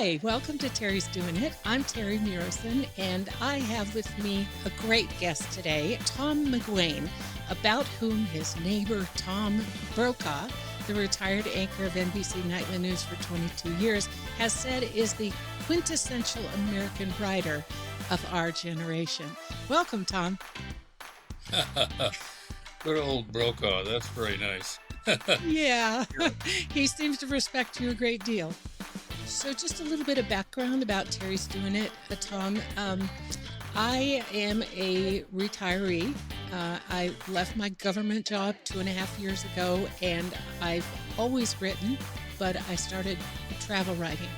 Hi, welcome to Terry's Doing It. I'm Terry Murison, and I have with me a great guest today, Tom McGuane, about whom his neighbor Tom Brokaw, the retired anchor of NBC Nightly News for 22 years, has said is the quintessential American writer of our generation. Welcome, Tom. Good old Brokaw. That's very nice. Yeah, he seems to respect you a great deal. So, just a little bit of background about Terry's Doing It, Tom. I am a retiree. I left my government job 2.5 years ago, and I've always written, but I started travel writing.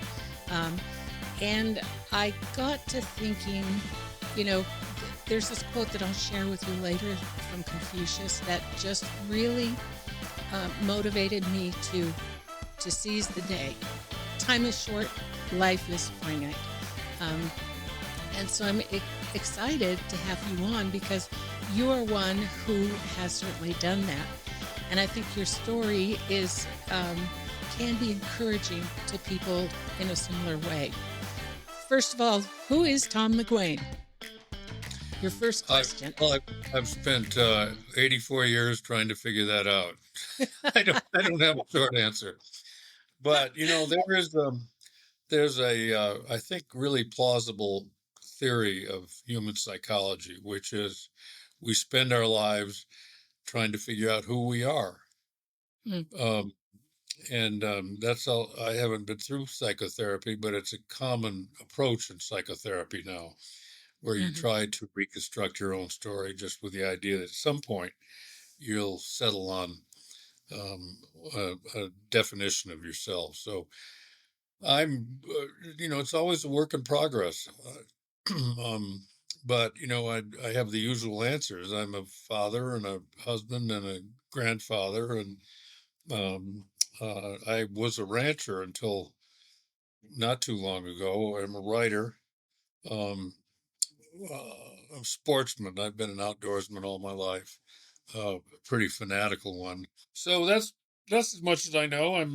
And I got to thinking, you know, there's this quote that I'll share with you later from Confucius that just really motivated me to seize the day. Time is short, life is finite. And so I'm excited to have you on because you are one who has certainly done that. And I think your story is can be encouraging to people in a similar way. First of all, who is Tom McGuane? Your first question. I've spent 84 years trying to figure that out. I don't have a short answer, but there's a I think really plausible theory of human psychology, which is we spend our lives trying to figure out who we are. Mm. And that's all. I haven't been through psychotherapy, but it's a common approach in psychotherapy now, where you Mm-hmm. try to reconstruct your own story just with the idea that at some point you'll settle on a definition of yourself. So it's always a work in progress. But I have the usual answers. I'm a father and a husband and a grandfather, and um, I was a rancher until not too long ago. I'm a writer. Um, I'm a sportsman. I've been an outdoorsman all my life, a pretty fanatical one. So that's as much as I know. I've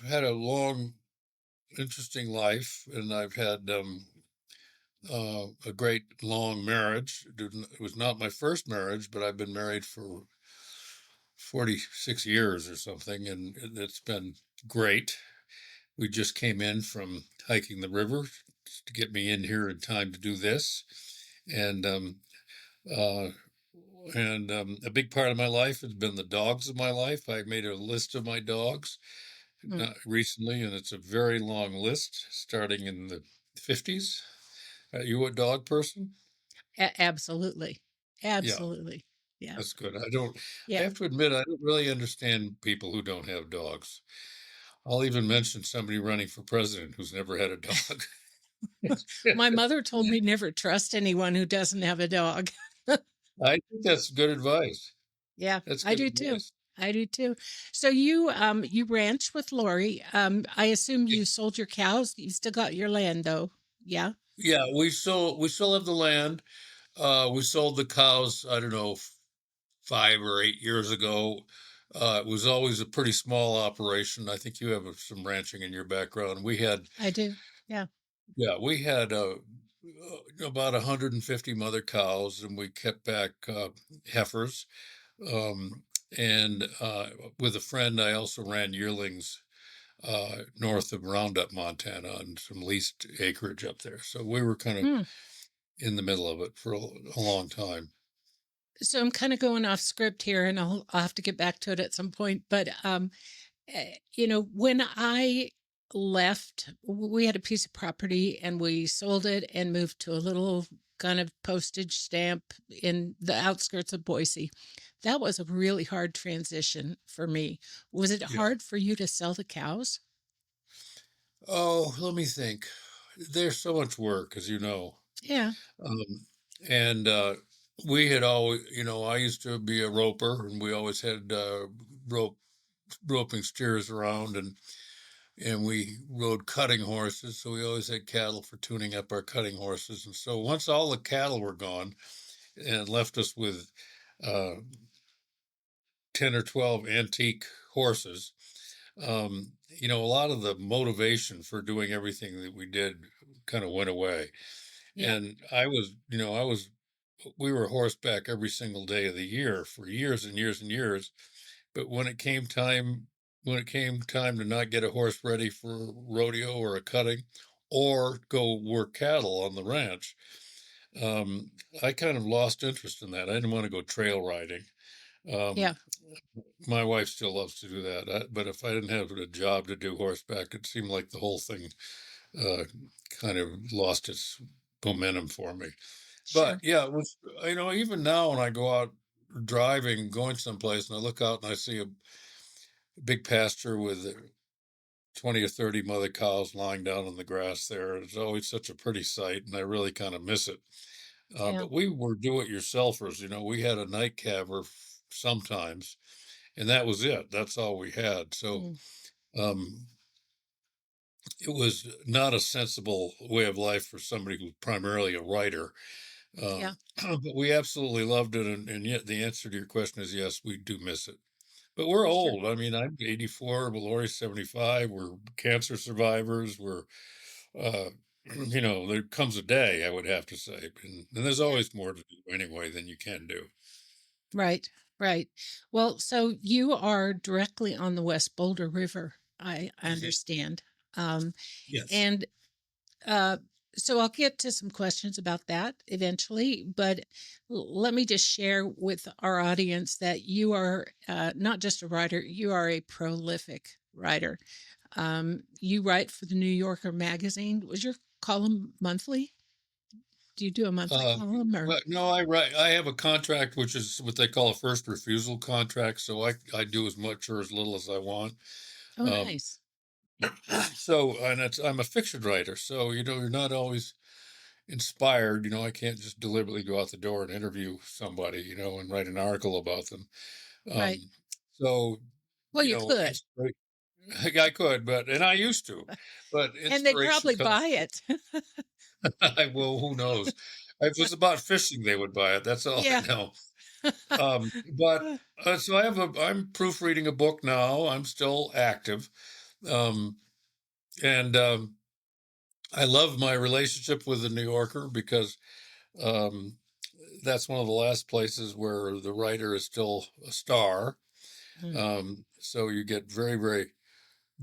had a long, interesting life, and I've had a great long marriage. It was not my first marriage, but I've been married for 46 years or something, and it's been great. We just came in from hiking the river to get me in here in time to do this. And uh, a big part of my life has been the dogs of my life. I made a list of my dogs Mm. recently, and it's a very long list starting in the 50s. Are you a dog person? Absolutely. Yeah, Absolutely. Yeah. that's good. I Yeah. have to admit, I don't really understand people who don't have dogs. I'll even mention somebody running for president who's never had a dog. My mother told me never trust anyone who doesn't have a dog. I think that's good advice. Yeah, That's I good do too. advice. I do too. So you ranch with Lori. I assume you sold your cows. You still got your land though. Yeah. Yeah, we still have the land. We sold the cows, I don't know, 5 or 8 years ago. It was always a pretty small operation. I think you have some ranching in your background. I do. Yeah. We had about 150 mother cows, and we kept back heifers. Um, and with a friend, I also ran yearlings north of Roundup, Montana, on some leased acreage up there. So we were kind of Hmm. in the middle of it for a long time. So I'm kind of going off script here, and I'll have to get back to it at some point. But when I left, we had a piece of property and we sold it and moved to a little kind of postage stamp in the outskirts of Boise. That was a really hard transition for me. Was it Yeah. hard for you to sell the cows? Oh, let me think. There's so much work, as you know. Yeah, Um, and we had always, I used to be a roper, and we always had rope roping steers around, and we rode cutting horses. So we always had cattle for tuning up our cutting horses. And so once all the cattle were gone and left us with uh, 10 or 12 antique horses, a lot of the motivation for doing everything that we did kind of went away. Yeah. And we were horseback every single day of the year for years and years and years. But when it came time to not get a horse ready for rodeo or a cutting, or go work cattle on the ranch, um, I kind of lost interest in that. I didn't want to go trail riding. Um, Yeah. my wife still loves to do that, but if I didn't have a job to do horseback, it seemed like the whole thing uh, kind of lost its momentum for me. But Sure. yeah, it was, even now when I go out driving, going someplace, and I look out and I see a big pasture with 20 or 30 mother cows lying down on the grass there. It's always such a pretty sight, and I really kind of miss it. Yeah. But we were do-it-yourselfers. We had a night caver sometimes, and that was it. That's all we had. So Mm. um, it was not a sensible way of life for somebody who's primarily a writer. Yeah. But we absolutely loved it, and yet the answer to your question is yes, we do miss it. But we're Sure. old. I mean, I'm 84, but Lori's 75. We're cancer survivors. Uh, there comes a day, I would have to say. And there's Yeah. always more to do anyway than you can do. Right. Right. Well, so you are directly on the West Boulder River, I Mhm. understand. Um, Yes. and Uh, so I'll get to some questions about that eventually, but let me just share with our audience that you are not just a writer, you are a prolific writer. You write for the New Yorker magazine. Was your column monthly? Do you do a monthly Uh, column or? but no, I write. I have a contract, which is what they call a first refusal contract. So I do as much or as little as I want. Oh, Um, nice. and I'm a fiction writer, so you're not always inspired. I can't just deliberately go out the door and interview somebody, and write an article about them. Right. Um, so Well, you could, inspiration. I could, and I used to, but and they'd inspiration probably comes. buy it. Well, who knows? If it was about fishing, they would buy it. That's all I Yeah. know. But so I'm proofreading a book now. I'm still active. Um, and I love my relationship with the New Yorker because um, that's one of the last places where the writer is still a star. Mm. So you get very, very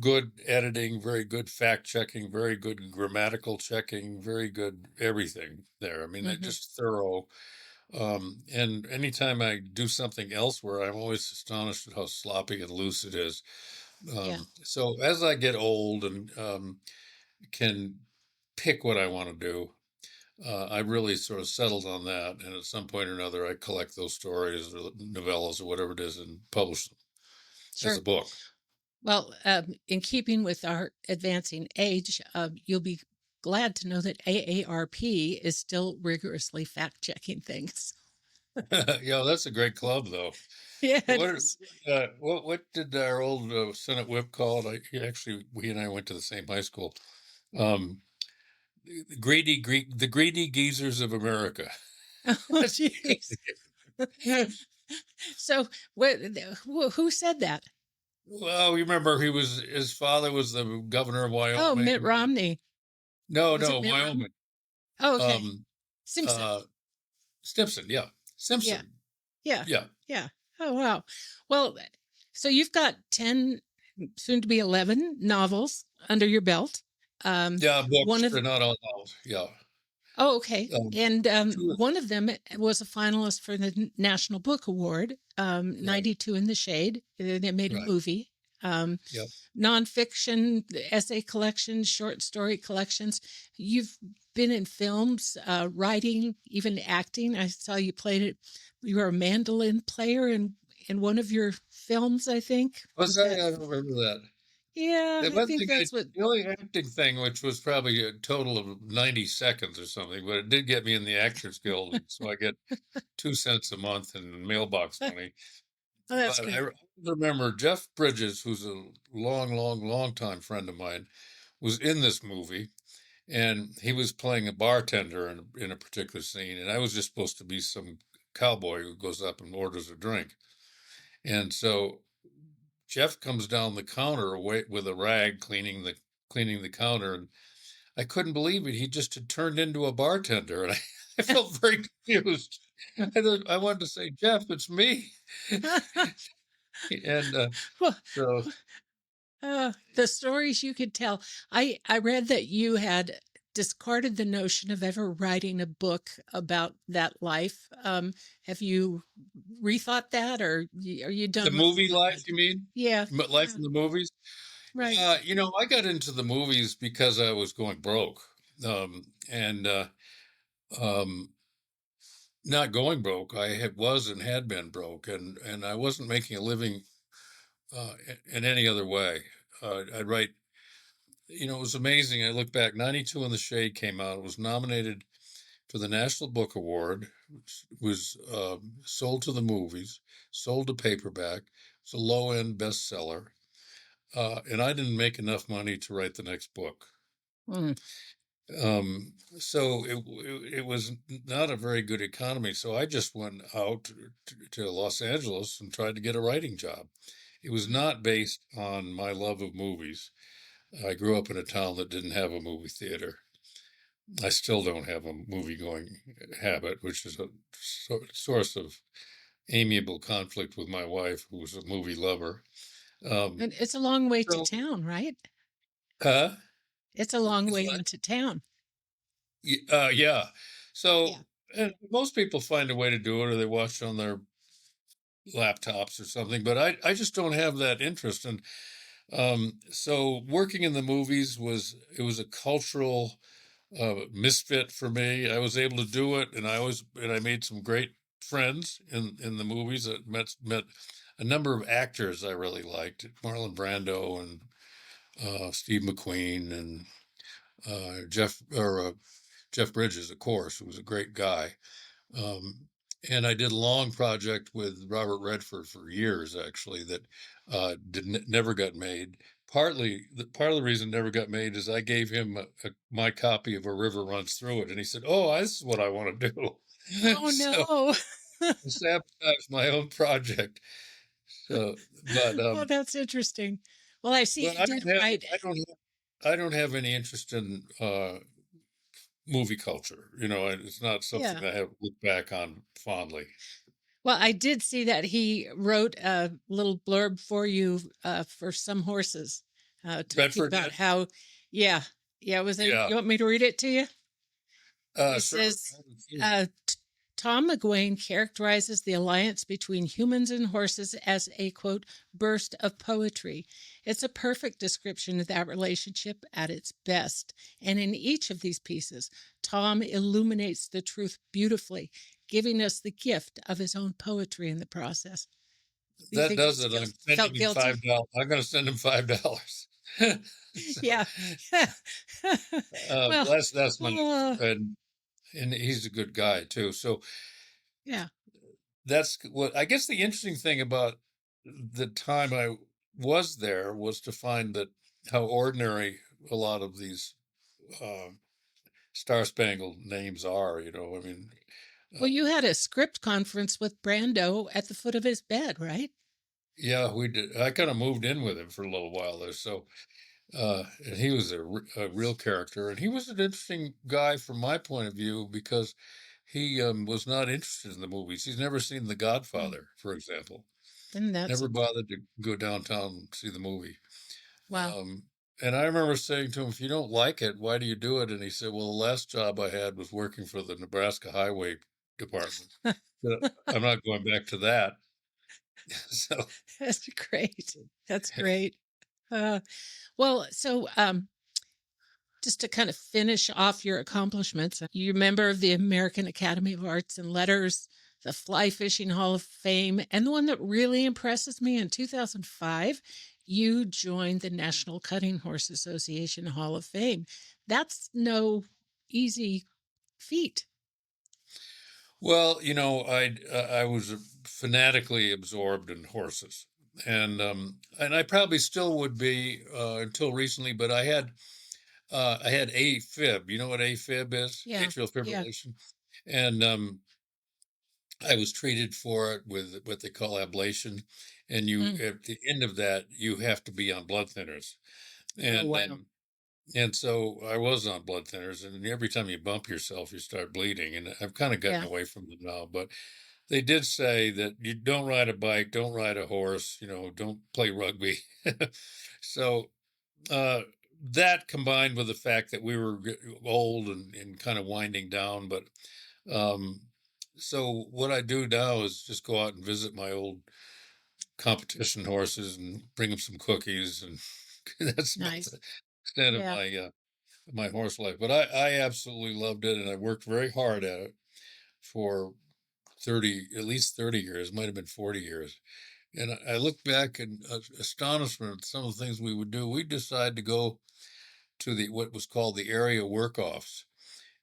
good editing, very good fact checking, very good grammatical checking, very good everything there. I mean, they're Hmm. just thorough. And anytime I do something elsewhere, I'm always astonished at how sloppy and loose it is. Yeah. So as I get old and can pick what I want to do, I really sort of settled on that. And at some point or another, I collect those stories or novellas or whatever it is and publish them as a Sure. book. Well, in keeping with our advancing age, you'll be glad to know that AARP is still rigorously fact checking things. Yeah, that's a great club, though. Yeah, it What is. what did our old Senate whip call it? We and I went to the same high school. Um, the greedy geezers of America. Oh, That's jeez. So, who said that? well, you remember his father was the governor of Oh, Mitt Wyoming. Romney. No, Was no, it Mitt Romney? Wyoming. Oh, okay. Um, Simpson. uh, Stimson, yeah, Yeah. Simpson, Yeah. yeah, Yeah. Oh, wow. Well, so you've got 10, soon to be 11 novels under your belt. yeah. One Books, of they're not all out. Yeah, Oh, okay. um, And two, one of them was a finalist for the National Book Award, right, 92 in the Shade. They made a right, movie. Um, yeah. Nonfiction, essay collections, short story collections. You've been in films, writing, even acting. I saw you played it. You were a mandolin player in one of your films, I think. Was Was I? that? I don't remember that. Yeah, The I one think thing, that's what. the only acting thing, which was probably a total of 90 seconds or something, but it did get me in the Actors Guild, and so I get 2 cents a month in mailbox Oh, money. that's But good. I remember Jeff Bridges, who's a long, long, long time friend of mine, was in this movie, and he was playing a bartender in a particular scene, and I was just supposed to be some cowboy who goes up and orders a drink. And so Jeff comes down the counter away with a rag cleaning the counter, and I couldn't believe it. He just had turned into a bartender, and I felt very confused. I wanted to say, Jeff, it's me. And Well, so the stories you could tell. I read that you had discarded the notion of ever writing a book about that life. Have you rethought that, or are you the done with movie something like life, that? you mean? Yeah, Life yeah, in the movies? right. I got into the movies because I was going broke. And um, Not going broke. Was and had been broke, and I wasn't making a living in any other way. I'd write. It was amazing. I look back. 92 in the Shade came out. It was nominated for the National Book Award. Was sold to the movies, sold to paperback. It's a low end bestseller, and I didn't make enough money to write the next book. Mm. So it was not a very good economy. So I just went out to Los Angeles and tried to get a writing job. It was not based on my love of movies. I grew up in a town that didn't have a movie theater. I still don't have a movie going habit, which is a source of amiable conflict with my wife, who's a movie lover. Um, And it's a long way to so, town, right? uh, It's a long it's way like, into town. yeah. Yeah. So, and most people find a way to do it, or they watch on their laptops or something. But I just don't have that interest. And so, working in the movies was a cultural misfit for me. I was able to do it, and I made some great friends in the movies. That met a number of actors I really liked, Marlon Brando and Steve McQueen and Jeff Bridges, of course, who was a great guy. Um, and I did a long project with Robert Redford for years, actually, that never got made. Part of the reason it never got made is I gave him my copy of A River Runs Through It, and he said, "Oh, this is what I want to do." Oh So no. I sabotaged my own project. So, but Oh, that's interesting. Well, I see but you did write. I don't have any interest in movie culture. It's not something Yeah. that I have looked back on fondly. Well, I did see that he wrote a little blurb for you for Some Horses, talking Redford about did? how, yeah, yeah. Was it? Yeah. You want me to read it to you? He Sure. I says, haven't seen it. Tom McGuane characterizes the alliance between humans and horses as a quote burst of poetry. It's a perfect description of that relationship at its best. And in each of these pieces, Tom illuminates the truth beautifully, giving us the gift of his own poetry in the process. Do you That think you does it. I'm sending felt him guilty? $5. I'm going to send him $5. So, Yeah. Well, that's my uh, and he's a good guy too. So yeah. that's what I guess the interesting thing about the time I was there was to find that how ordinary a lot of these uh, star spangled names are. I mean, Well, uh, you had a script conference with Brando at the foot of his bed, right? yeah, we did. I kind of moved in with him for a little while there, so and he was a real character, and he was an interesting guy from my point of view because he was not interested in the movies. He's never seen The Mm. Godfather, for example. And that's Never bothered to go downtown and see the movie. wow. Um, and I remember saying to him, "If you don't like it, why do you do it?" And he said, "Well, the last job I had was working for the Nebraska Highway Department. But I'm not going back to that." So That's great. That's great. Uh, well, so just to kind of finish off your accomplishments, you're a member of the American Academy of Arts and Letters, the Fly Fishing Hall of Fame, and the one that really impresses me in 2005, you joined the National Cutting Horse Association Hall of Fame. That's no easy feat. Well, I was fanatically absorbed in horses, and I probably still would be until recently. But I had AFib. You know what AFib is? Yeah. Atrial Yeah. fibrillation, and I was treated for it with what they call ablation, and you Mm. at the end of that you have to be on blood thinners, Oh, and wow. so I was on blood thinners, and every time you bump yourself, you start bleeding, and I've kind of gotten Yeah. away from them now, but they did say that you don't ride a bike, don't ride a horse, don't play rugby. So uh, that combined with the fact that we were old and kind of winding down, but um, so what I do now is just go out and visit my old competition horses and bring them some cookies, and that's about Nice. the extent of Yeah. my horse life. But I absolutely loved it, and I worked very hard at it for at least 30 years, might have been 40 years. And I look back in astonishment at some of the things we would do. We'd decide to go to the what was called the area work-offs,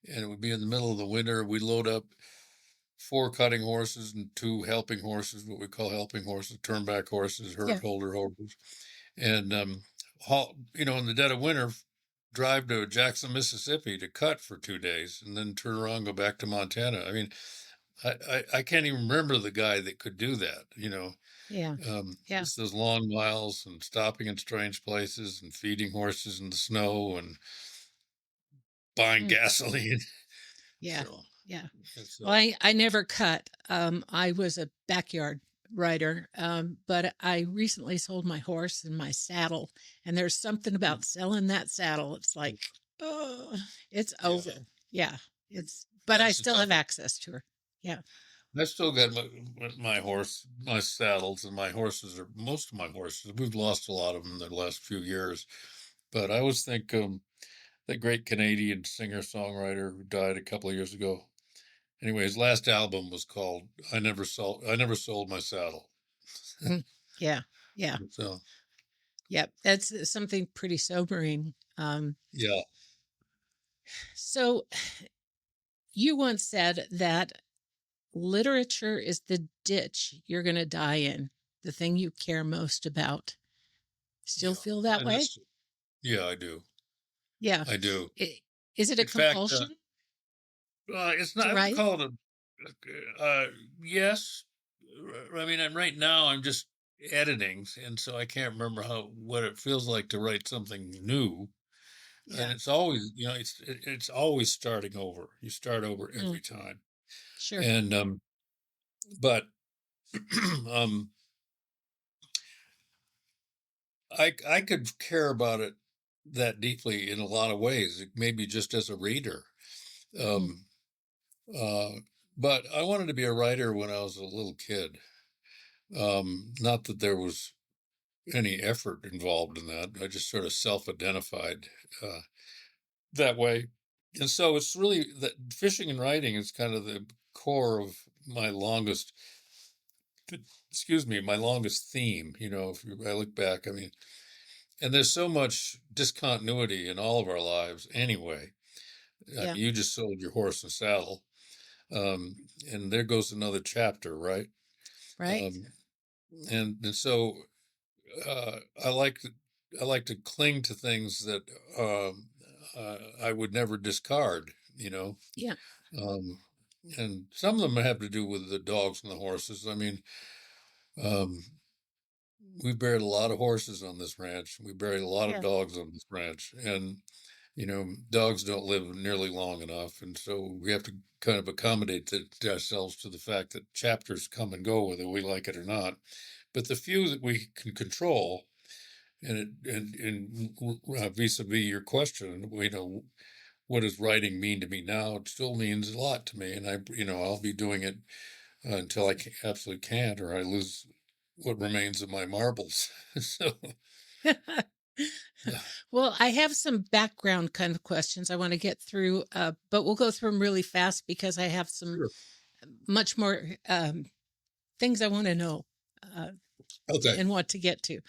and it would be in the middle of the winter. We'd load up four cutting horses and two helping horses, what we call helping horses, turnback horses, herd Yeah. holder horses, and in the dead of winter, drive to Jackson, Mississippi to cut for 2 days, and then turn around and go back to Montana. I mean, I can't even remember the guy that could do that. Yeah. Yeah. Just those long miles and stopping in strange places and feeding horses in the snow and buying Mm. gasoline. Yeah. So Yeah. it's Well, I never cut. I was a backyard rider, but I recently sold my horse and my saddle, and there's something about selling that saddle. It's like, oh, it's yeah, over. Yeah, but I that's a still tough have one. access to her. Yeah, I still got my saddles, and most of my horses. We've lost a lot of them in the last few years, but I always think that great Canadian singer songwriter who died a couple of years ago. Anyway, his last album was called I Never Sold My Saddle." Mm. Yeah, yeah, So yeah. That's something pretty sobering. yeah, So you once said that literature is the ditch you're going to die in, the thing you care most about. Still yeah, feel that and way? yeah, I do, Yeah. I do. Is it a In fact, compulsion it's not. to I would write? call it yes. I mean, right now I'm just editing, and so I can't remember what it feels like to write something new. And Yeah. it's always, it's always starting over. You start over Mm, every time, sure. and but um, I could care about it that deeply in a lot of ways. Maybe just as a reader, Mm, um, uh, but I wanted to be a writer when I was a little kid. Not that there was any effort involved in that. I just sort of self-identified uh, that way, and so it's really that fishing and writing is kind of the core of my longest. Excuse me, my longest theme. If I look back, I mean, and there's so much discontinuity in all of our lives anyway. I yeah. mean, you just sold your horse and saddle, um, and there goes another chapter, right? Right. Um, and so uh, I like to, I like to cling to things that I would never discard. Yeah. Um, and some of them have to do with the dogs and the horses. I mean, um, we buried a lot of horses on this ranch. We buried a lot of Yeah. dogs on this ranch, and dogs don't live nearly long enough, and so we have to kind of accommodate ourselves to the fact that chapters come and go whether we like it or not. But the few that we can control, and vis-a-vis your question, what does writing mean to me now? It still means a lot to me, and I'll be doing it until absolutely can't, or I lose what remains of my marbles. So, yeah, Well, I have some background kind of questions I want to get through, but we'll go through them really fast because I have some sure. much more things I want to know uh, Okay. and want to get to.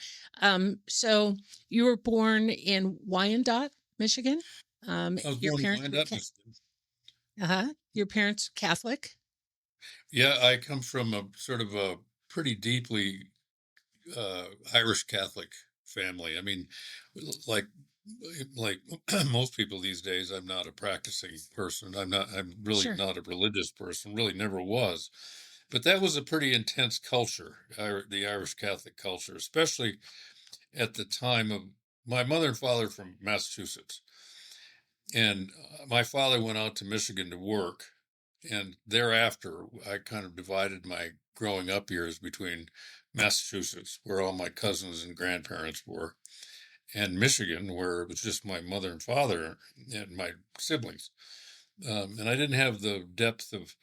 So you were born in Wyandotte, Michigan. I was Your born in parents were Wyandotte, Michigan. your parents Catholic. Yeah, I come from a sort of a pretty deeply Irish Catholic family. I mean, like like most people these days, I'm not a practicing person. I'm really Sure. not a religious person. Really, never was. But that was a pretty intense culture, the Irish Catholic culture, especially at the time of my mother and father from Massachusetts. And my father went out to Michigan to work. And thereafter, I kind of divided my growing up years between Massachusetts, where all my cousins and grandparents were, and Michigan, where it was just my mother and father and my siblings. And I didn't have the depth of,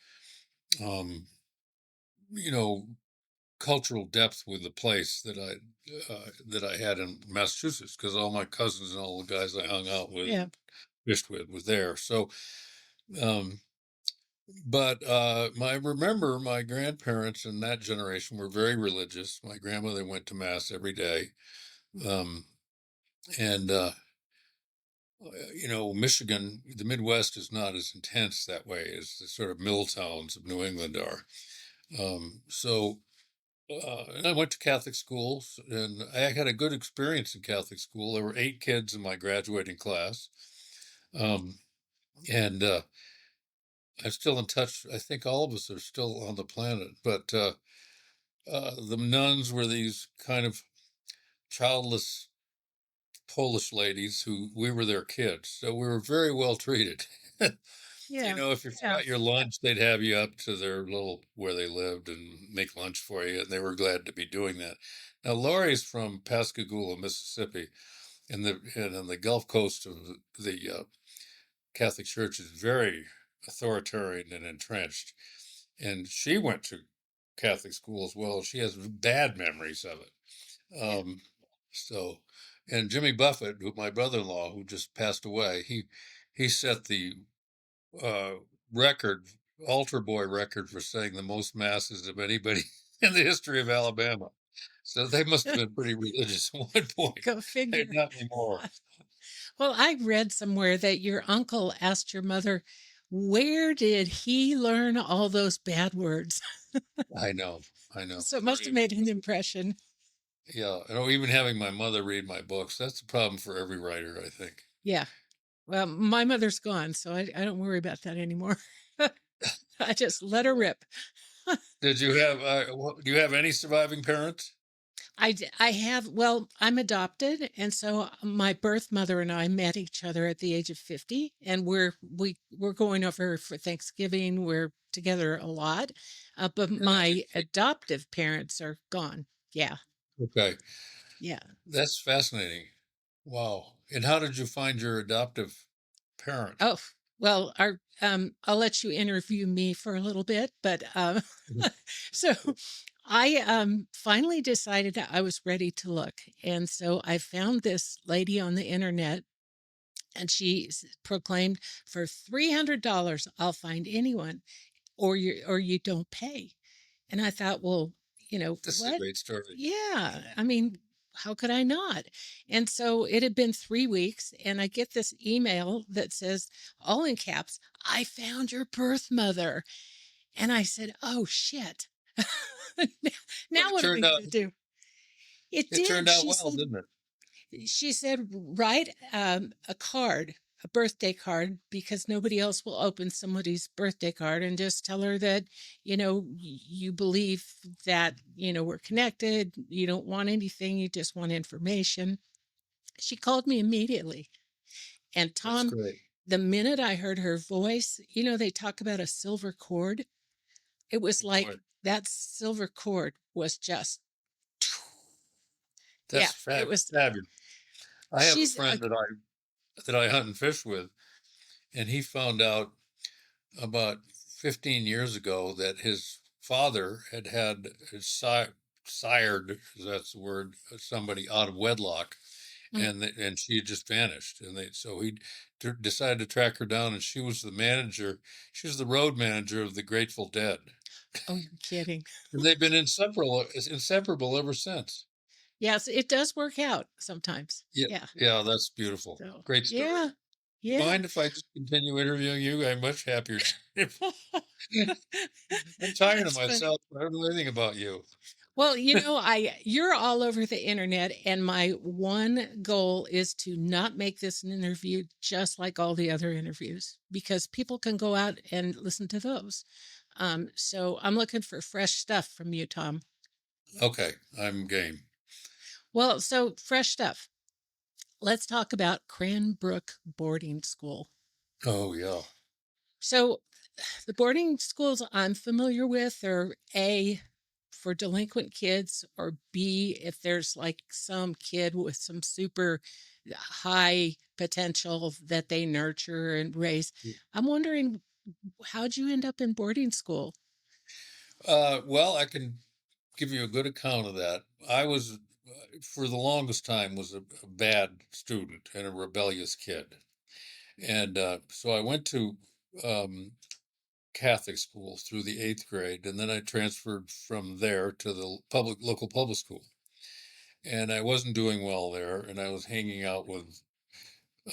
um, you know, cultural depth with the place that I had in Massachusetts, because all my cousins and all the guys I hung out with Yeah. and fished with was there. So, um, but I remember my grandparents in that generation were very religious. My grandmother went to mass every day, um, and Michigan, the Midwest is not as intense that way as the sort of mill towns of New England are. So and I went to Catholic schools, and I had a good experience in Catholic school. There were 8 kids in my graduating class, um, and I'm still in touch. I think all of us are still on the planet, but the nuns were these kind of childless Polish ladies who we were their kids, so we were very well treated. Yeah. If you Yeah. forgot your lunch, they'd have you up to their little where they lived and make lunch for you, and they were glad to be doing that. Now, Lori's from Pascagoula, Mississippi, and on the Gulf Coast of the Catholic Church is very authoritarian and entrenched. And she went to Catholic school as well. She has bad memories of it. Yeah. So, and Jimmy Buffett, who my brother-in-law, who just passed away, he set the uh, record, altar boy record for saying the most masses of anybody in the history of Alabama. So they must have been pretty religious at one point. Go They're figure. not anymore. Well, I read somewhere that your uncle asked your mother, where did he learn all those bad words? I know, I know. So it must have made an impression. Yeah, even having my mother read my books, that's a problem for every writer, I think. Yeah. Well, my mother's gone, so I don't worry about that anymore. I just let her rip. Did you have, do you have any surviving parents? I have, well, I'm adopted. And so my birth mother and I met each other at the age of 50, and we're going over for Thanksgiving. We're together a lot. But my adoptive parents are gone. Yeah. Okay, Yeah. that's fascinating. Wow. And how did you find your adoptive parent? Oh, well, I'll let you interview me for a little bit, but Mhm. so I finally decided that I was ready to look. And so I found this lady on the internet, and she proclaimed, for $300 I'll find anyone, or you don't pay. And I thought, well, This is a what? great story. Yeah, I mean, how could I not? And so it had been 3 weeks, and I get this email that says, all in caps, I found your birth mother. And I said, oh shit. But Now what are we going to do? It it did. turned out well, didn't it? She said, write a card, a birthday card, because nobody else will open somebody's birthday card, and just tell her that, you believe that, we're connected. You don't want anything. You just want information. She called me immediately. And That's Tom, great. the minute I heard her voice, they talk about a silver cord. It was Oh, boy, like that silver cord was just, yeah, that's it was, fabulous. I have a she's, friend that I hunt and fish with, and he found out about 15 years ago that his father had sired, that's the word, somebody out of wedlock, and she had just vanished, and so he decided to track her down, and she was the manager. She was the road manager of the Grateful Dead, oh, you're kidding. and they've been inseparable ever since. Yes, it does work out sometimes. Yeah, Yeah. yeah, that's beautiful. So, Great story. yeah. You Yeah. mind if I just continue interviewing you? I'm much happier. I'm tired of That's funny. myself. I don't know anything about you. Well, you're all over the internet, and my one goal is to not make this an interview just like all the other interviews, because people can go out and listen to those. So I'm looking for fresh stuff from you, Tom. Okay, I'm game. Well, so fresh stuff. Let's talk about Cranbrook Boarding School. Oh yeah. So the boarding schools I'm familiar with are A, for delinquent kids, or B, if there's like some kid with some super high potential that they nurture and raise. I'm wondering, how'd you end up in boarding school? Well, I can give you a good account of that. I was, for the longest time, was a bad student and a rebellious kid, and so I went to um, Catholic school through the eighth grade, and then I transferred from there to the local public school. And I wasn't doing well there, and I was hanging out with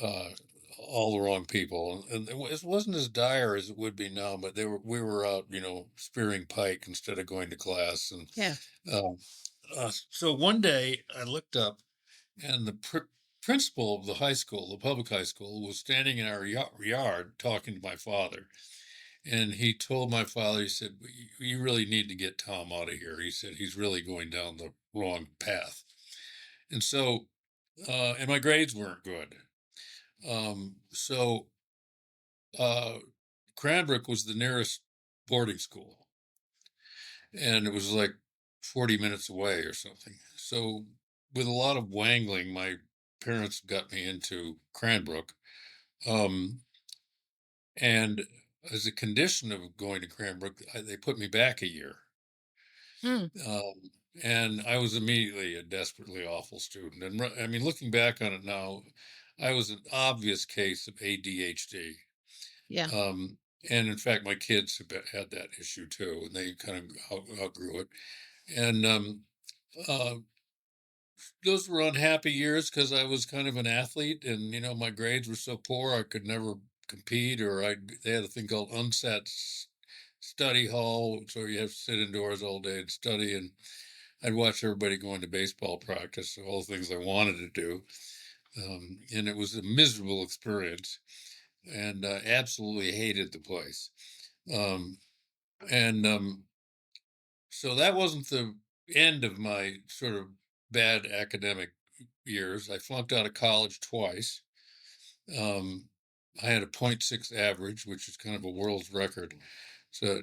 uh, all the wrong people, and it wasn't as dire as it would be now. But we were out, spearing pike instead of going to class, and Yeah. um, so one day I looked up, and the principal of the high school, the public high school, was standing in our yard talking to my father. And he told my father, he said, "You really need to get Tom out of here." He said, "He's really going down the wrong path." And so, and my grades weren't good. So, uh, Cranbrook was the nearest boarding school, and it was like 40 minutes away or something. So, with a lot of wangling, my parents got me into Cranbrook. Um, and as a condition of going to Cranbrook, they put me back a year. Hmm. Um, and I was immediately a desperately awful student. And I mean, looking back on it now, I was an obvious case of ADHD. Yeah. Um, and in fact, my kids have had that issue too, and they kind of outgrew it. And uh, those were unhappy years because I was kind of an athlete, and my grades were so poor I could never compete, or they had a thing called unsat study hall, so you have to sit indoors all day and study. And I'd watch everybody going to baseball practice, all the things I wanted to do. And it was a miserable experience, and absolutely hated the place. Um, and So that wasn't the end of my sort of bad academic years. I flunked out of college twice. Um, I had a .6 average, which is kind of a world's record. So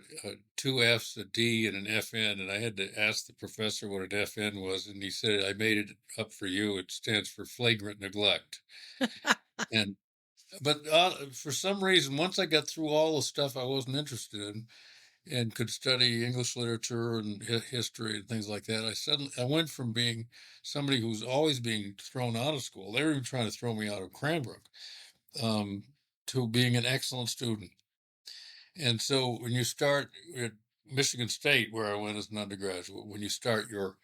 two Fs, a D, and an FN, and I had to ask the professor what an FN was, and he said, "I made it up for you. It stands for flagrant neglect." And but for some reason, once I got through all the stuff I wasn't interested in and could study English literature and history and things like that, I went from being somebody who was always being thrown out of school. They were even trying to throw me out of Cranbrook, um, to being an excellent student. And so when you start at Michigan State, where I went as an undergraduate, when you start your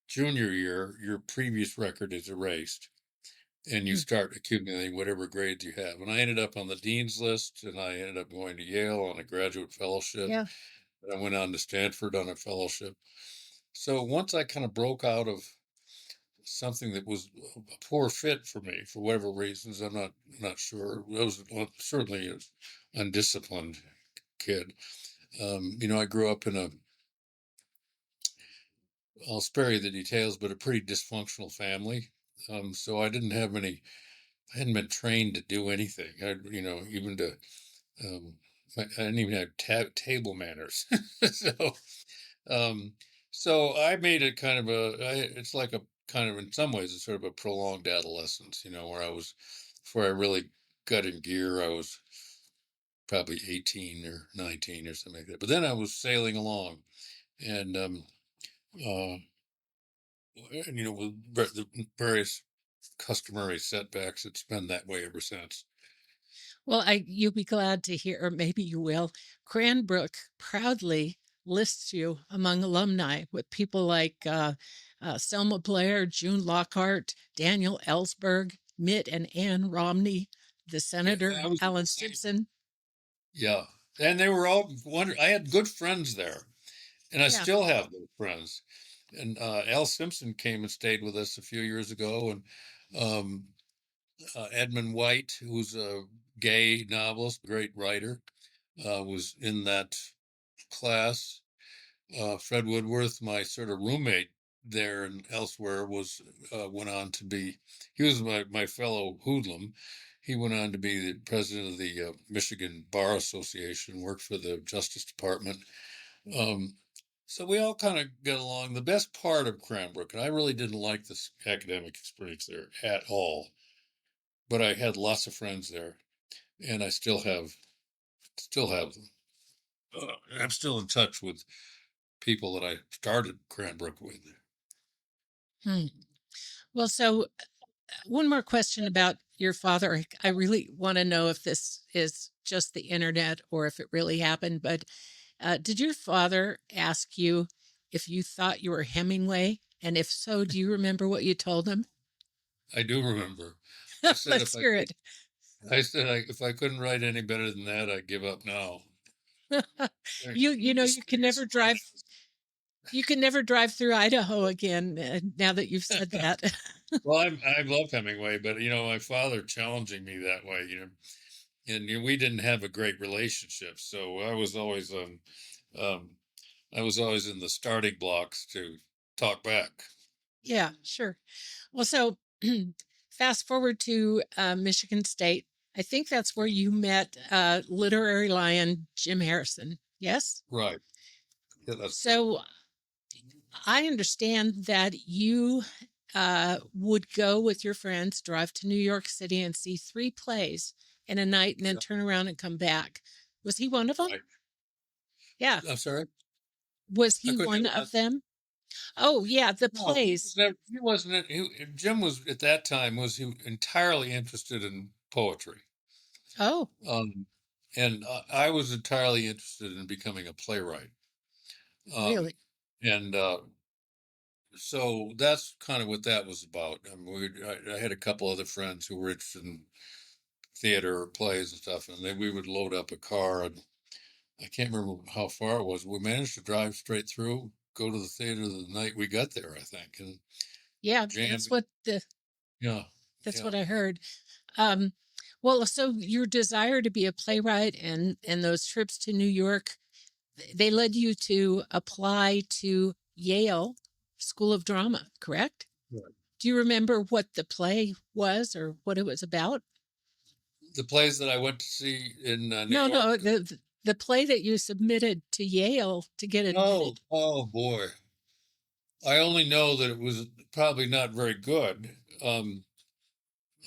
junior year, your previous record is erased and you Hmm. start accumulating whatever grades you have. And I ended up on the dean's list, and I ended up going to Yale on a graduate fellowship. Yeah. And I went on to Stanford on a fellowship. So once I kind of broke out of something that was a poor fit for me for whatever reasons, I'm not sure. I was certainly an undisciplined kid. I grew up in I'll spare you the details, but a pretty dysfunctional family. So I hadn't been trained to do anything. Even to, um, I didn't even have table manners. so, um, so I made it kind of it's like a kind of, in some ways, it's sort of a prolonged adolescence, where before I really got in gear, I was probably 18 or 19 or something like that. But then I was sailing along, and uh, with the various customary setbacks, it's been that way ever since. Well, you'll be glad to hear, or maybe you will. Cranbrook proudly lists you among alumni with people like Selma Blair, June Lockhart, Daniel Ellsberg, Mitt and Ann Romney, the Yeah, Senator I was in the Alan same. Simpson. Yeah, and they were all I had good friends there, and I Yeah. still have those friends. And Al Simpson came and stayed with us a few years ago, and um, Edmund White, who's a gay novelist, great writer, was in that class. Fred Woodworth, my sort of roommate there and elsewhere, was went on to be. He was my fellow hoodlum. He went on to be the president of the Michigan Bar Association, worked for the Justice Department. Um, so we all kind of get along. The best part of Cranbrook, and I really didn't like this academic experience there at all, but I had lots of friends there, and I still have them. I'm still in touch with people that I started Cranbrook with. Hmm. Well, so one more question about your father. I really want to know if this is just the internet or if it really happened. But did your father ask you if you thought you were Hemingway? And if so, do you remember what you told him? I do remember. I said Let's hear it. if I couldn't write any better than that, I'd give up now. You know It's- you can it's never drive. You can never drive through Idaho again. Now that you've said funny. that. Well, I love Hemingway, but my father challenging me that way, and we didn't have a great relationship, so um, I was always in the starting blocks to talk back. Yeah, sure. Well, so fast forward to Michigan State. I think that's where you met literary lion Jim Harrison. Yes. Right. Yeah, that's true. So I understand that you would go with your friends, drive to New York City, and see 3 plays in a night, and then Yeah. turn around and come back. Was he one of them? Right. Yeah. I'm sorry. Was I he couldn't one hear of that. them? Oh, yeah, the No, he plays. was never. He wasn't. Jim was at that time was he entirely interested in poetry. Oh, Um, and I was entirely interested in becoming a playwright. Um, really? and so that's kind of what that was about. I mean, I had a couple other friends who were interested in theater or plays and stuff, and then we would load up a car, and I can't remember how far it was. We managed to drive straight through, go to the theater the night we got there, I think, and Yeah, jam. Yeah, that's yeah, what I heard. Um, well, so your desire to be a playwright and those trips to New York, they led you to apply to Yale School of Drama, correct? right. Do you remember what the play was or what it was about? The plays that I went to see in New No, no, York. the play that you submitted to Yale to get Oh, admitted. oh boy. I only know that it was probably not very good.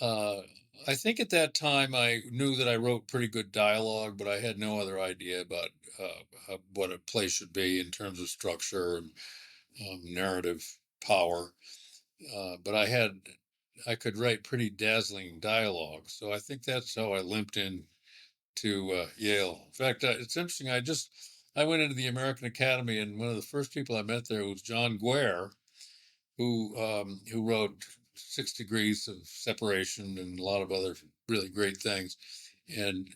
Uh, I think at that time I knew that I wrote pretty good dialogue, but I had no other idea about what a play should be in terms of structure and narrative power. But I could write pretty dazzling dialogue, so I think that's how I limped in to Yale. In fact, it's interesting. I went into the American Academy, and one of the first people I met there was John Guare, who wrote 6 Degrees of Separation and a lot of other really great things. And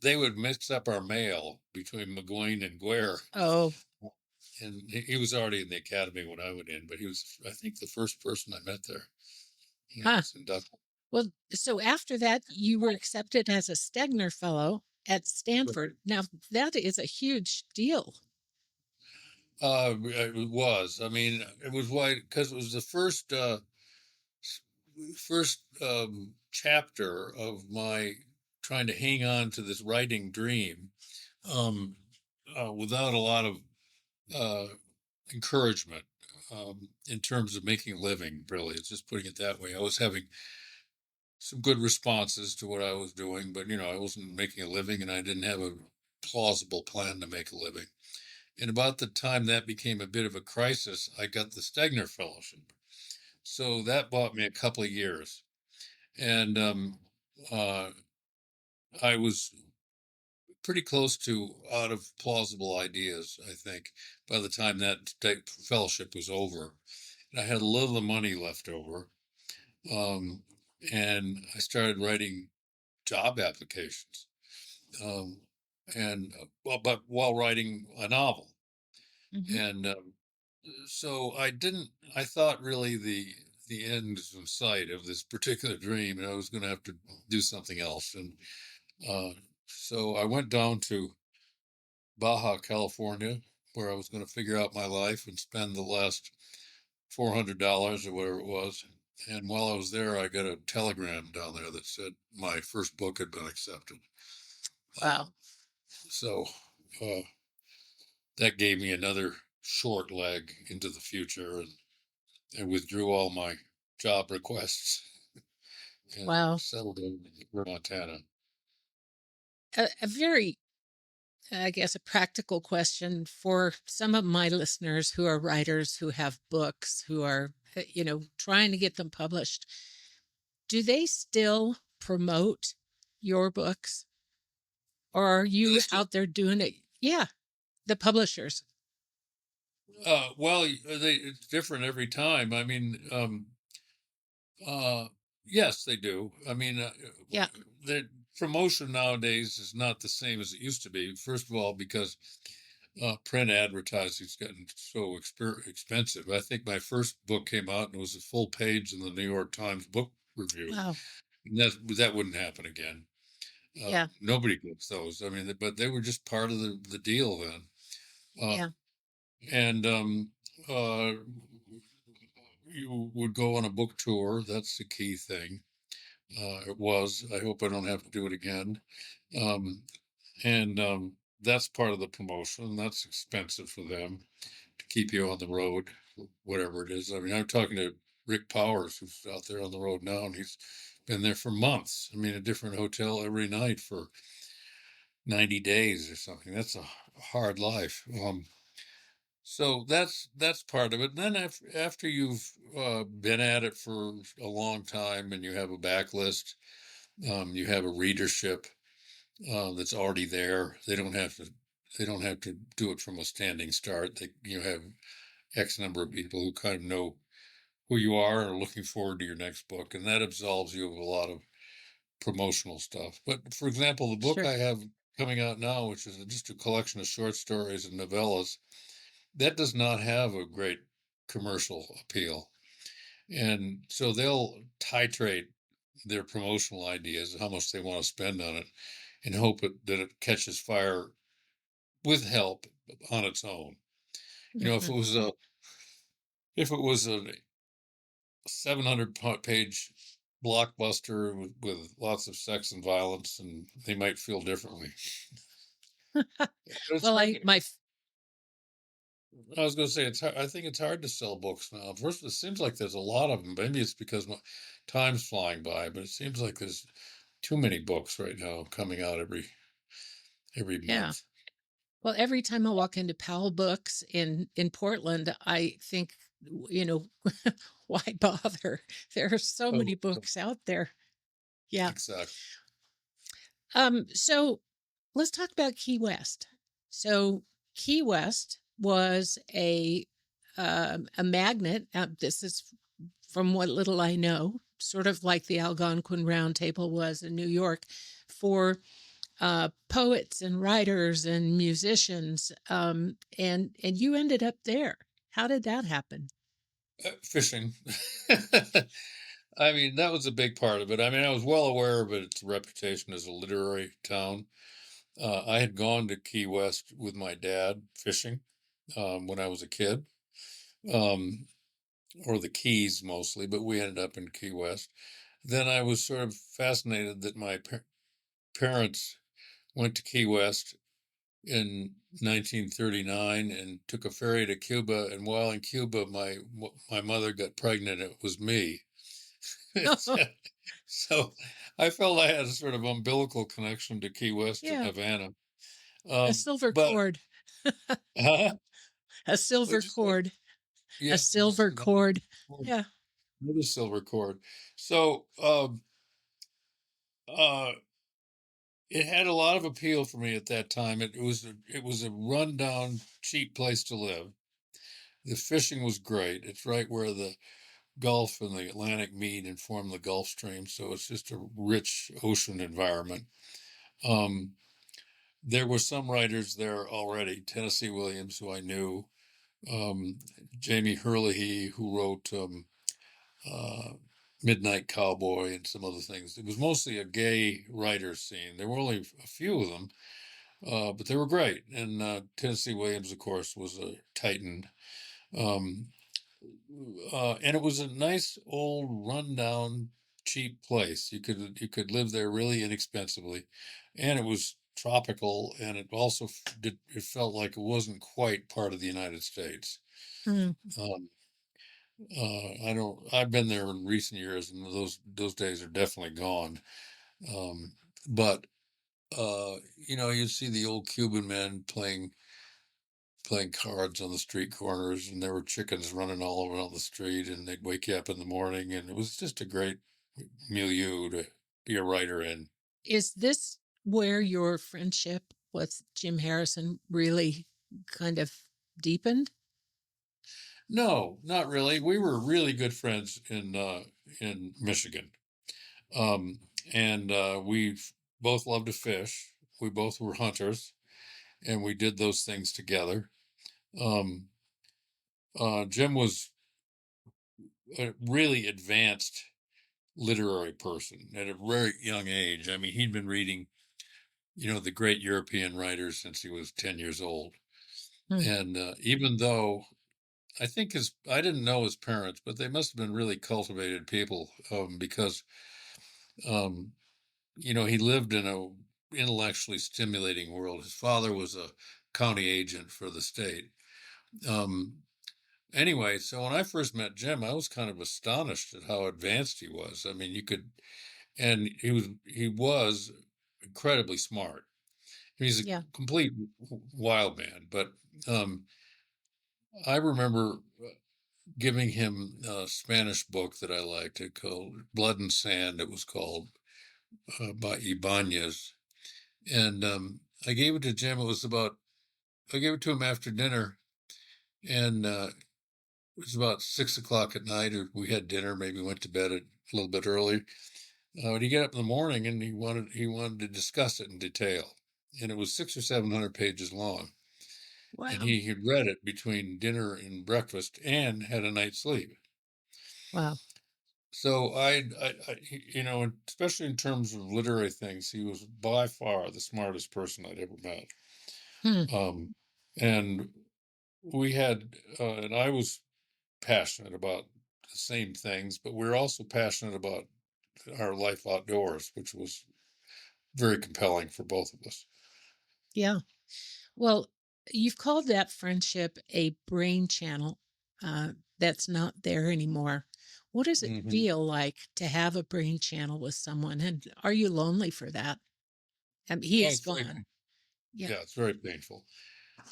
they would mix up our mail between McGuane and Guare. Oh, And he was already in the academy when I went in, but he was, I think, the first person I met there. He huh. was inducted. Well, so after that, you were accepted as a Stegner Fellow at Right. Stanford. Now, that is a huge deal. It was. I mean, it was why because it was the first chapter of my trying to hang on to this writing dream, um, without a lot of uh, encouragement in terms of making a living. Really, it's just putting it that way. I was having some good responses to what I was doing, but I wasn't making a living, and I didn't have a plausible plan to make a living. And about the time that became a bit of a crisis, I got the Stegner Fellowship. So that bought me a couple of years. And uh, I was pretty close to out of plausible ideas, I think, by the time that fellowship was over. And I had a little money left over. Um, and I started writing job applications. Um, but while writing a novel. Hmm. And so I thought really the end was in sight of this particular dream, and I was going to have to do something else. And uh, so I went down to Baja California, where I was going to figure out my life and spend the last $400 or whatever it was. And while I was there, I got a telegram down there that said my first book had been accepted. Wow. So uh, that gave me another short leg into the future, and I withdrew all my job requests and Wow. settled in Montana. A very, I guess, a practical question for some of my listeners who are writers who have books, who are, trying to get them published. Do they still promote your books, or are you out there doing it? Yeah, the publishers. Well, it's different every time. I mean, yes, they do. I mean, Yeah. the promotion nowadays is not the same as it used to be. First of all, because print advertising's gotten so expensive. I think my first book came out and it was a full page in the New York Times book review. Wow. And that wouldn't happen again. Yeah. Nobody gets those. I mean, but they were just part of the deal then. Uh, Yeah. and uh, you would go on a book tour. That's the key thing. It was. I hope I don't have to do it again. Um, and that's part of the promotion. That's expensive for them to keep you on the road, whatever it is. I mean, I'm talking to Rick Powers, who's out there on the road now, and he's been there for months. I mean, a different hotel every night for 90 days or something. That's a hard life. So that's part of it. And then after you've been at it for a long time and you have a backlist, you have a readership that's already there. They don't have to do it from a standing start. You have X number of people who kind of know who you are and are looking forward to your next book, and that absolves you of a lot of promotional stuff. But for example, the book Sure. I have coming out now, which is just a collection of short stories and novellas, that does not have a great commercial appeal. And so they'll titrate their promotional ideas, how much they want to spend on it, and hope that it catches fire with help on its own. You know, Hmm. if it was a 700 page blockbuster with lots of sex and violence, and they might feel differently. But it's Well, hard. I was going to say it's hard. I think it's hard to sell books now. First, it seems like there's a lot of them. Maybe it's because time's flying by, but it seems like there's too many books right now coming out every Yeah. month. Well, every time I walk into Powell Books in Portland, I think, you know, why bother? There are so many Oh, books out there. Yeah. exactly. So let's talk about Key West. So Key West was a magnet. This is from what little I know, sort of like the Algonquin Round Table was in New York for poets and writers and musicians. And you ended up there. How did that happen? Fishing. I mean, that was a big part of it. I mean, I was well aware of its reputation as a literary town. I had gone to Key West with my dad fishing when I was a kid, um, or the Keys mostly, but we ended up in Key West. Then I was sort of fascinated that my parents went to Key West in 1939 and took a ferry to Cuba. And while in Cuba, my mother got pregnant. It was me. So I felt I had a sort of umbilical connection to Key West and Yeah, Havana. a silver But cord, huh? a silver What'd you say? cord, a Yeah, silver cord. cord, Yeah. another silver cord. So uh, it had a lot of appeal for me at that time. It was a rundown, cheap place to live. The fishing was great. It's right where the Gulf and the Atlantic meet and form the Gulf Stream, so it's just a rich ocean environment. Um, there were some writers there already. Tennessee Williams, who I knew, um, Jamie Herlihy, who wrote uh, Midnight Cowboy and some other things. It was mostly a gay writer scene. There were only a few of them, But they were great. And Tennessee Williams, of course, was a titan. Um, and it was a nice old rundown cheap place. You could live there really inexpensively, and it was tropical, and it also it felt like it wasn't quite part of the United States. Hmm. um, I don't I've been there in recent years, and those days are definitely gone. um, but you see the old Cuban men playing cards on the street corners, and there were chickens running all around the street, and they'd wake you up in the morning, and it was just a great milieu to be a writer in. Is this where your friendship with Jim Harrison really kind of deepened? No, not really. We were really good friends in Michigan. Um, and we both loved to fish. We both were hunters, and we did those things together. Um, Jim was a really advanced literary person at a very young age. I mean, he'd been reading, the great European writers since he was 10 years old. Hmm. And even though I didn't know his parents, but they must have been really cultivated people, because, um, he lived in a intellectually stimulating world. His father was a county agent for the state. Um, anyway, so when I first met Jim, I was kind of astonished at how advanced he was. I mean, and he was incredibly smart. He's a Yeah. complete wild man, but um, I remember giving him a Spanish book that I liked. It called Blood and Sand. It was called, by Ibanez, and I gave it to Jim. I gave it to him after dinner, and it was about 6 o'clock at night, or we had dinner. Maybe went to bed a little bit early. But he got up in the morning, and he wanted to discuss it in detail, and it was 600 or 700 pages long. And Wow. he had read it between dinner and breakfast and had a night's sleep. Wow. So especially in terms of literary things, he was by far the smartest person I'd ever met. Hmm. Um, and and I was passionate about the same things, but we were also passionate about our life outdoors, which was very compelling for both of us. Yeah. Well, you've called that friendship a brain channel that's not there anymore. What does it Hmm. feel like to have a brain channel with someone? And are you lonely for that? I mean, he Oh, is gone. Yeah. yeah, it's very painful.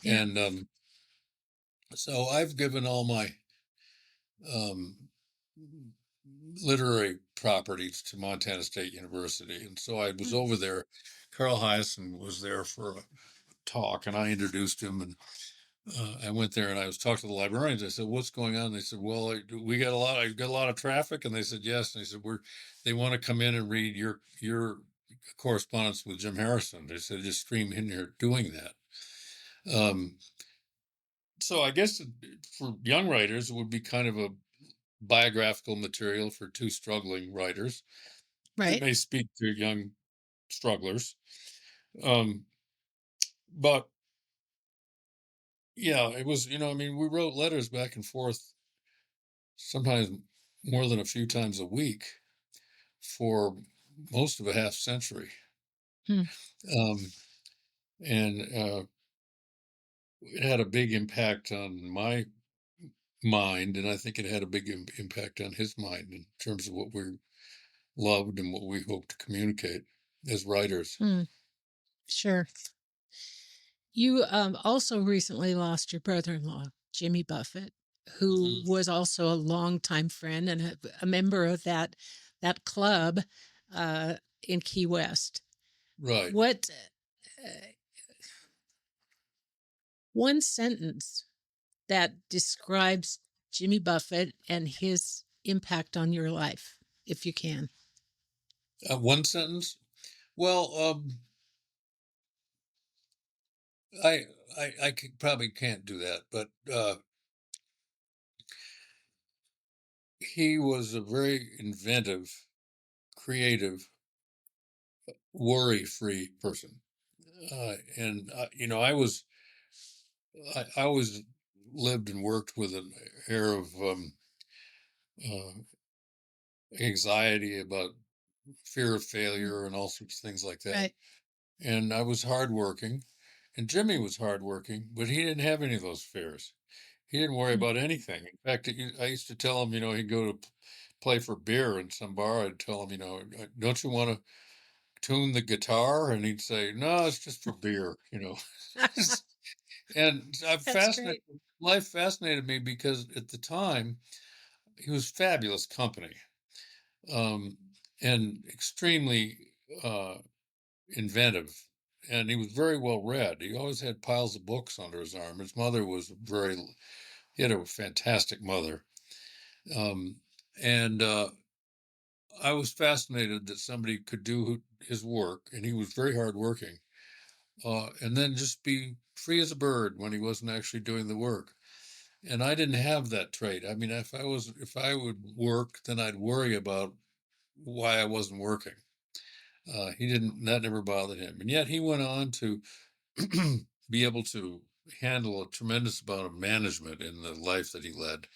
Yeah. And so I've given all my um, literary properties to Montana State University. And so I was Hmm. over there. Carl Hyacin was there for a talk, and I introduced him. And I went there, and I was talking to the librarians. I said, "What's going on?" They said, "Well, I got a lot of traffic." And they said, "Yes." And they said, they want to come in and read your correspondence with Jim Harrison." They said, "Just stream in here doing that." Um, so I guess for young writers, it would be kind of a biographical material for two struggling writers. It Right. may speak to young strugglers. Um, but yeah, it was, I mean, we wrote letters back and forth, sometimes more than a few times a week, for most of a half century. Hmm. Um, and it had a big impact on my mind. And I think it had a big impact on his mind in terms of what we loved and what we hoped to communicate as writers. Hmm. Sure. You also recently lost your brother-in-law, Jimmy Buffett, who Mhm. was also a longtime friend and a member of that club uh, in Key West. Right. What uh, one sentence that describes Jimmy Buffett and his impact on your life, if you can? One sentence. Well, probably can't do that, but he was a very inventive, creative, worry-free person. I always lived and worked with an air of uh, anxiety about fear of Mm. failure and all sorts of things like that. Right. And I was hardworking, and Jimmy was hardworking, but he didn't have any of those fears. He didn't worry Mm. about anything. In fact, I used to tell him, he'd go to play for beer in some bar. I'd tell him, don't you want to tune the guitar? And he'd say, no, it's just for beer. And I'm That's fascinated. great. Life fascinated me because at the time he was fabulous company, um, and extremely uh, inventive. And he was very well read. He always had piles of books under his arm. His mother was he had a fantastic mother. Um, and I was fascinated that somebody could do his work, and he was very hardworking, and then just be free as a bird when he wasn't actually doing the work. And I didn't have that trait. I mean, if I would work, then I'd worry about why I wasn't working. He didn't. That never bothered him, and yet he went on to be able to handle a tremendous amount of management in the life that he led.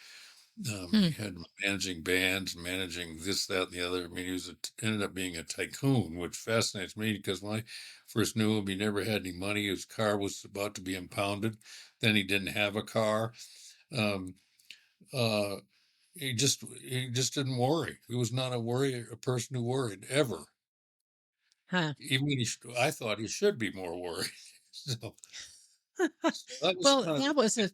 Hmm. He had managing bands, managing this, that, and the other. I mean, ended up being a tycoon, which fascinates me because when I first knew him, he never had any money. His car was about to be impounded. Then he didn't have a car. Um, uh, he just didn't worry. He was not a person who worried ever. Huh. Even when I thought he should be more worried. So that was Well, kind of that was a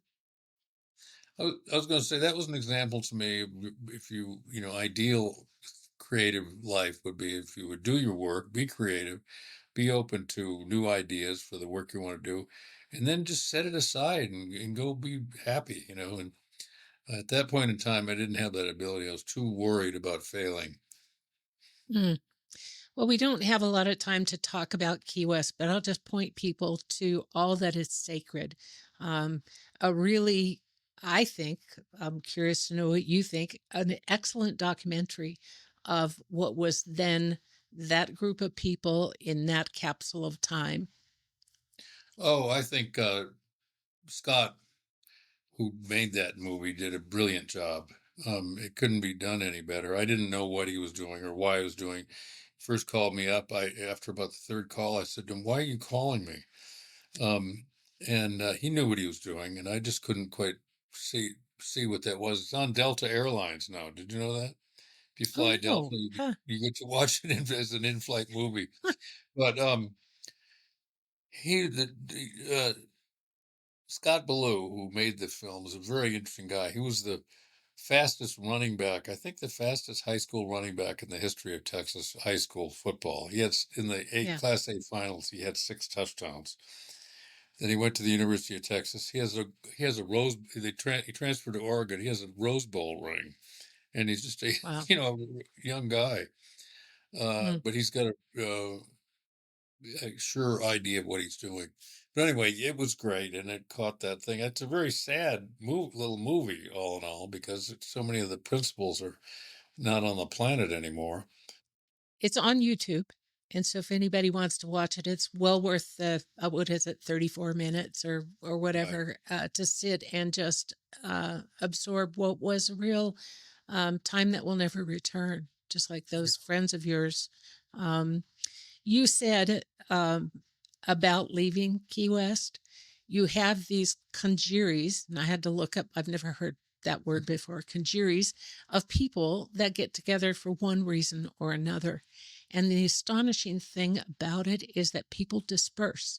I was going to say that was an example to me. If ideal creative life would be if you would do your work, be creative, be open to new ideas for the work you want to do, and then just set it aside and go be happy. And at that point in time, I didn't have that ability. I was too worried about failing. mm. Well, we don't have a lot of time to talk about Key West, but I'll just point people to all that is sacred. Um, a really, I think, I'm curious to know what you think, an excellent documentary of what was then that group of people in that capsule of time. Oh, I think Scott, who made that movie, did a brilliant job. It couldn't be done any better. I didn't know what he was doing or why he was doing. First called me up. After about the third call, I said to him, "Why are you calling me?" And he knew what he was doing, and I just couldn't quite see what that was. It's on Delta Airlines now. Did you know that? If you Oh, fly Delta, no. Huh. you get to watch it as an in-flight movie. But he the Scott Ballou, who made the film, is a very interesting guy. He was the fastest running back, I think the fastest high school running back in the history of Texas high school football. In the Yeah. Class A finals, he had 6 touchdowns. Then he went to the University of Texas. He has a he transferred to Oregon. He has a Rose Bowl ring, and he's just a Wow. young guy. Mm. But he's got a sure idea of what he's doing. But anyway, it was great, and it caught that thing. It's a very sad little movie, all in all, because so many of the principles are not on the planet anymore. It's on YouTube. And so if anybody wants to watch it, it's well worth the, what is it, 34 minutes or Right. whatever, to sit and just absorb what was a real time that will never return, just like those friends of yours. Um, you said about leaving Key West, you have these conjures, and I had to look up, I've never heard that word before, conjures of people that get together for one reason or another. And the astonishing thing about it is that people disperse.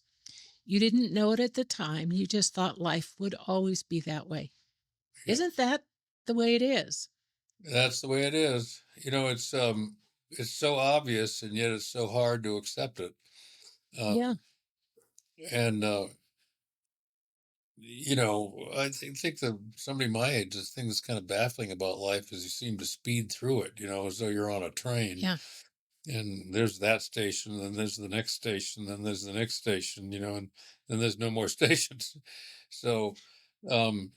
You didn't know it at the time. You just thought life would always be that way. Yeah, Isn't that the way it is? that's the way it is. It's so obvious, and yet it's so hard to accept it. Uh, Yeah. and I think that somebody my age, the thing that's kind of baffling about life is you seem to speed through it. As though you're on a train. Yeah. And there's that station, then there's the next station, then there's the next station, and then there's no more stations. So, um,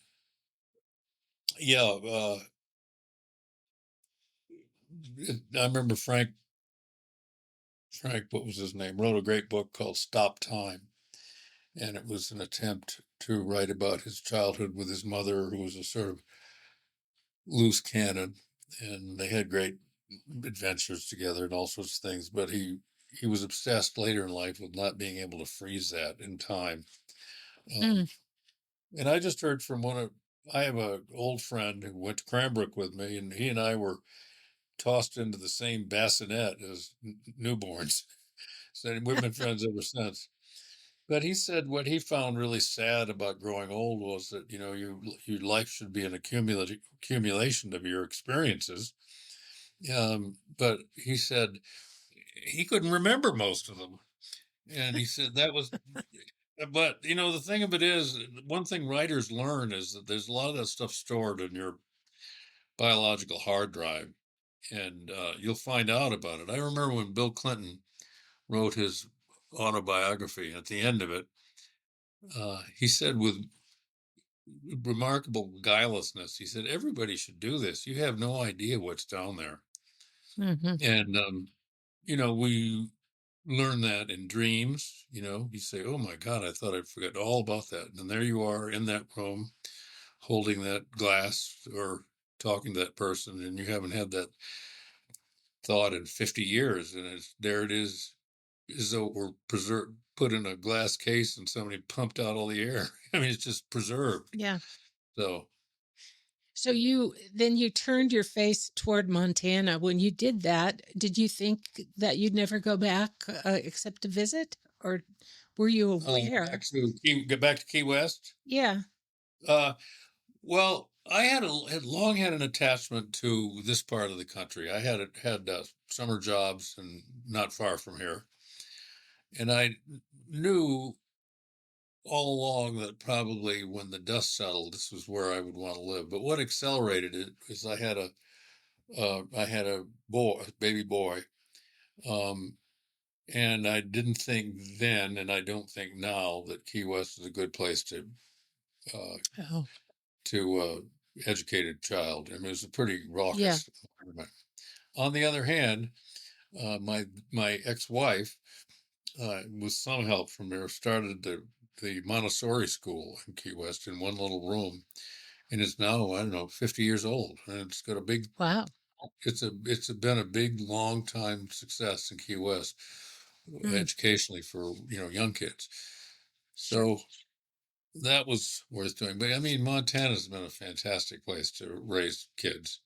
yeah, I remember Frank Frank, what was his name, wrote a great book called Stop Time. And it was an attempt to write about his childhood with his mother, who was a sort of loose cannon. And they had great adventures together and all sorts of things. But he was obsessed later in life with not being able to freeze that in time. Um, Mm, and I just heard from I have an old friend who went to Cranbrook with me, and he and I were tossed into the same bassinet as newborns. So we've been friends ever since. But he said what he found really sad about growing old was that, your life should be an accumulation of your experiences. But he said he couldn't remember most of them. And he said that was, but the thing of it is, one thing writers learn is that there's a lot of that stuff stored in your biological hard drive, and you'll find out about it. I remember when Bill Clinton wrote his autobiography. At the end of it, he said with remarkable guilelessness, he said, "Everybody should do this. You have no idea what's down there." hmm. And we learn that in dreams. You say, "Oh my God, I thought I'd forget all about that." And there you are in that room, holding that glass or talking to that person, and you haven't had that thought in 50 years, and there it is, as though it were preserved, put in a glass case, and somebody pumped out all the air. I mean, it's just preserved. Yeah. So, So you turned your face toward Montana. When you did that, did you think that you'd never go back except to visit, or were you aware? get back to Key West. Yeah. Uh, well, I had long had an attachment to this part of the country. I had summer jobs and not far from here, and I knew all along that probably when the dust settled, this was where I would want to live. But what accelerated it is I had a baby boy, um, and I didn't think then, and I don't think now, that Key West is a good place uh, Oh, to educate a child. I mean, it was a pretty yeah. raucous environment. On the other hand, my ex-wife, with some help from her, started the Montessori school in Key West in one little room, and it's now, I don't know, 50 years old, and it's got a big. Wow. It's been a big, long time success in Key West, Mm, educationally for young kids. sure. So that was worth doing. But I mean, Montana's been a fantastic place to raise kids,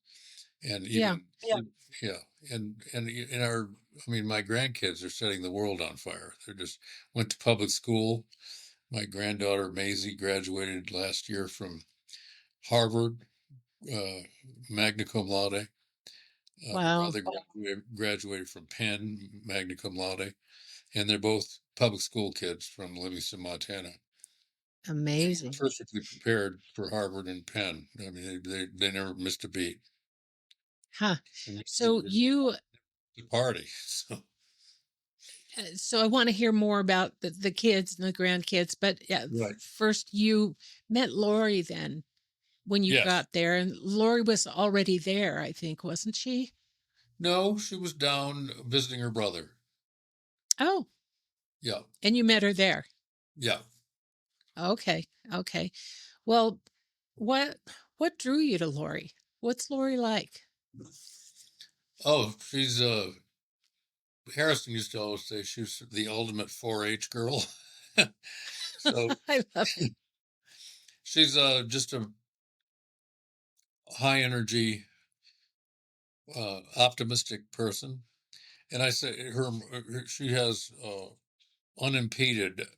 and Yeah. even yeah, and in our, I mean, my grandkids are setting the world on fire. They just went to public school. My granddaughter Maisie graduated last year from Harvard, uh, magna cum laude. Her Wow. brother graduated from Penn, magna cum laude, and they're both public school kids from Livingston, Montana, and Amazing. perfectly prepared for Harvard and Penn. I mean, they never missed a beat. Huh. And So you the party. So so I want to hear more about the kids and the grandkids, but yeah, right, first you met Lori then when you yes, got there, and Lori was already there, I think, wasn't she? no, she was down visiting her brother. Oh, Yeah, and you met her there. yeah. Okay. Okay. Well, what what drew you to Lori? What's Lori like? Oh, she's Harrison used to always say she was the ultimate 4-H girl. So I love she's just a high energy, optimistic person. And I say she has unimpeded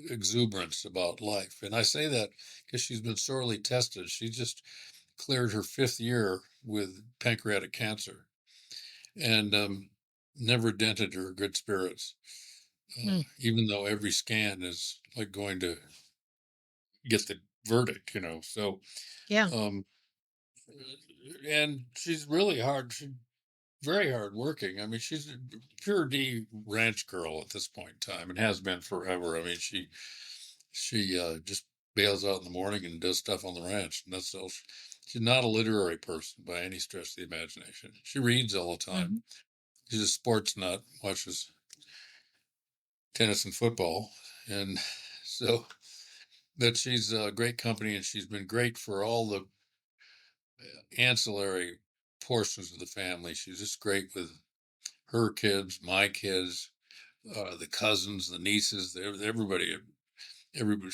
exuberance about life. And I say that because she's been sorely tested. She just cleared her 5th year with pancreatic cancer, and never dented her good spirits, it. even though every scan is like going to get the verdict. So, Yeah. um, and she's really hard. She's very hard working. I mean, she's a pure D ranch girl at this point in time, and has been forever. I mean, she just bails out in the morning and does stuff on the ranch, and that's all. She's not a literary person by any stretch of the imagination. She reads all the time, Mhm. She's a sports nut, watches tennis and football, and so that she's a great company, and she's been great for all the ancillary portions of the family. She's just great with her kids, my kids, the cousins, the nieces, everybody. Everybody.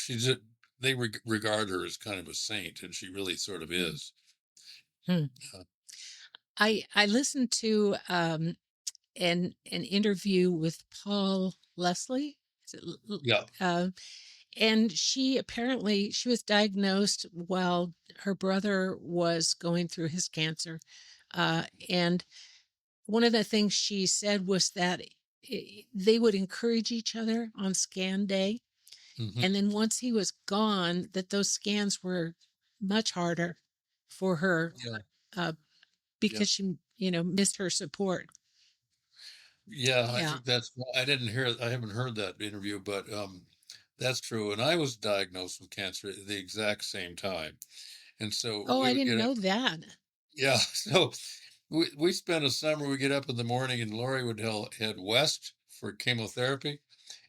They regard her as kind of a saint, and she really sort of Hmm. is. Hmm. Uh, I listened to an interview with Paul Leslie. Is it yeah. and she was diagnosed while her brother was going through his cancer. And one of the things she said was that they would encourage each other on scan day. Hmm. And then once he was gone, that those scans were much harder for her Yeah. uh, Yeah. because she, missed her support. Yeah. I Yeah. think I haven't heard that interview, but that's true. And I was diagnosed with cancer at the exact same time. And so Oh, I we, didn't know that. yeah. So we spent a summer, we get up in the morning and Lori would head west for chemotherapy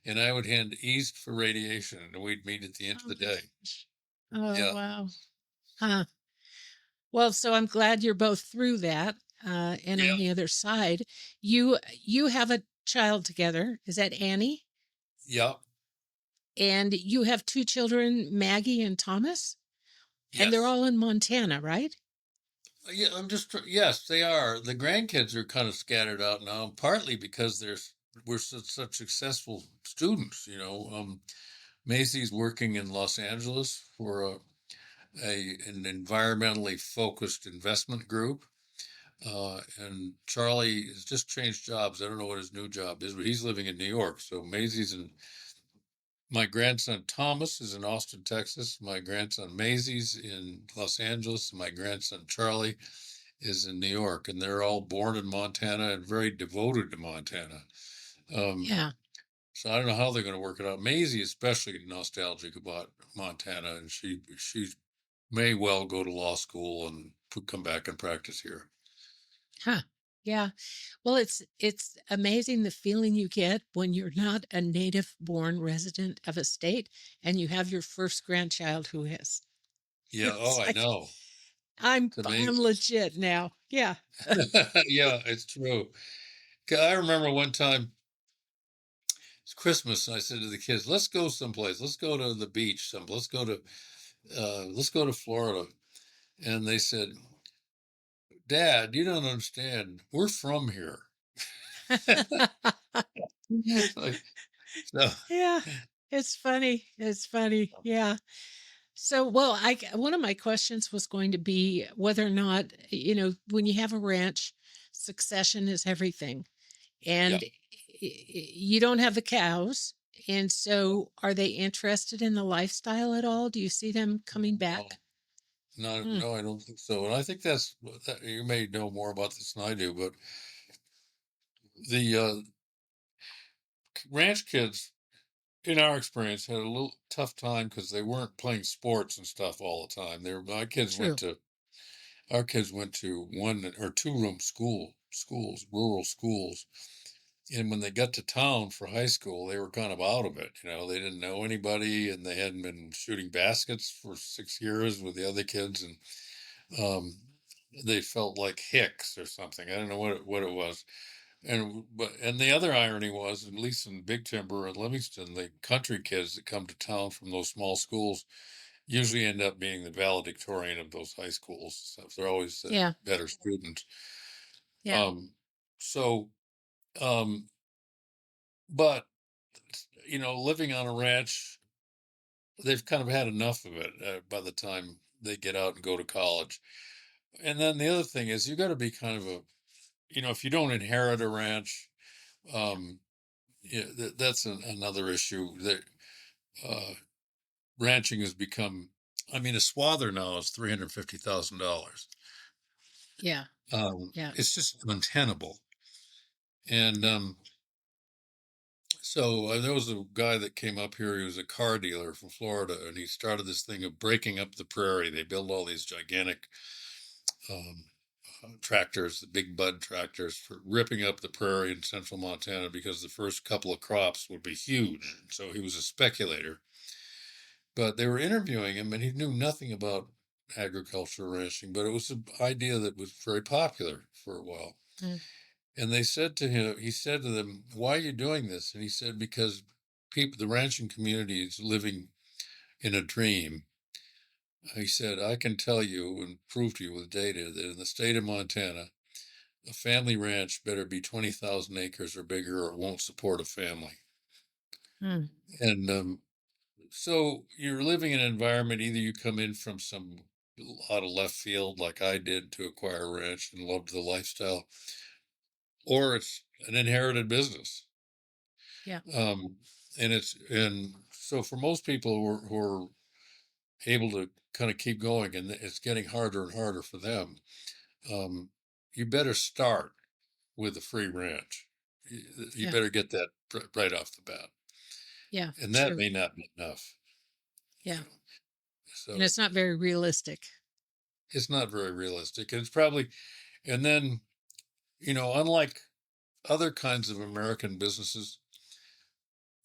and I would head east for radiation and we'd meet at the end Oh of the my day. gosh. Oh, Yeah. wow. Huh. Well, so I'm glad you're both through that and Yeah. on the other side. You have a child together. Is that Annie? Yeah. And you have two children, Maggie and Thomas, and they're Yes. all in Montana, right? Yeah, yes, they are. The grandkids are kind of scattered out now, partly because we're such successful students. Macy's working in Los Angeles for an environmentally focused investment group, and Charlie has just changed jobs. I don't know what his new job is, but he's living in New York. So Macy's and my grandson Thomas is in Austin, Texas. My grandson Maisie's in Los Angeles. And my grandson Charlie is in New York, and they're all born in Montana and very devoted to Montana. Um, Yeah. so I don't know how they're going to work it out. Maisie, especially nostalgic about Montana, and she may well go to law school and come back and practice here. Huh. Yeah. Well, it's amazing the feeling you get when you're not a native born resident of a state and you have your first grandchild who is. Yeah. Oh, It's I like know. I'm It's I'm amazing. legit now. Yeah. Yeah, it's true. 'Cause I remember one time it's Christmas, and I said to the kids, "Let's go someplace. Let's go to the beach. Let's go to Florida." And they said, "Dad, you don't understand. We're from here." Like, so, Yeah. It's funny. It's funny. Yeah. So, well, one of my questions was going to be whether or not, when you have a ranch, succession is everything. yeah. And you don't have the cows. And so are they interested in the lifestyle at all? Do you see them coming No, back? Hmm, no, I don't think so. And I think you may know more about this than I do, but the ranch kids, in our experience, had a little tough time because they weren't playing sports and stuff all the time. true. Our kids went to one or two room rural schools. And when they got to town for high school, they were kind of out of it. They didn't know anybody and they hadn't been shooting baskets for 6 years with the other kids. And um, they felt like hicks or something. I don't know what it was. And the other irony was, at least in Big Timber and Livingston, the country kids that come to town from those small schools usually end up being the valedictorian of those high schools. So they're always the Yeah. better students. Yeah. Um, so, um, but living on a ranch, they've kind of had enough of it by the time they get out and go to college. And then the other thing is, you got to be kind of if you don't inherit a ranch, um, yeah, that's another issue. That uh, ranching has become. I mean, a swather now is $350,000. Yeah. Yeah. It's just untenable. And so there was a guy that came up here. He was a car dealer from Florida, and he started this thing of breaking up the prairie. They build all these gigantic um, tractors, the big bud tractors, for ripping up the prairie in central Montana because the first couple of crops would be huge. So he was a speculator. But they were interviewing him, and he knew nothing about agriculture or ranching, but it was an idea that was very popular for a while. Mm. And they said to him, he said to them, "Why are you doing this?" And he said, "Because people, the ranching community is living in a dream." He said, "I can tell you and prove to you with data that in the state of Montana, a family ranch better be 20,000 acres or bigger or it won't support a family." Mm. And so you're living in an environment, either you come in from some out of left field like I did to acquire a ranch and loved the lifestyle, or it's an inherited business. Yeah. Um, and so for most people who are able to kind of keep going, and it's getting harder and harder for them, um, you better start with a free ranch. You Yeah. better get that right off the bat, Yeah. and that True. may not be enough. Yeah. And So it's not very realistic. it's not very realistic. And it's probably, and then, unlike other kinds of American businesses,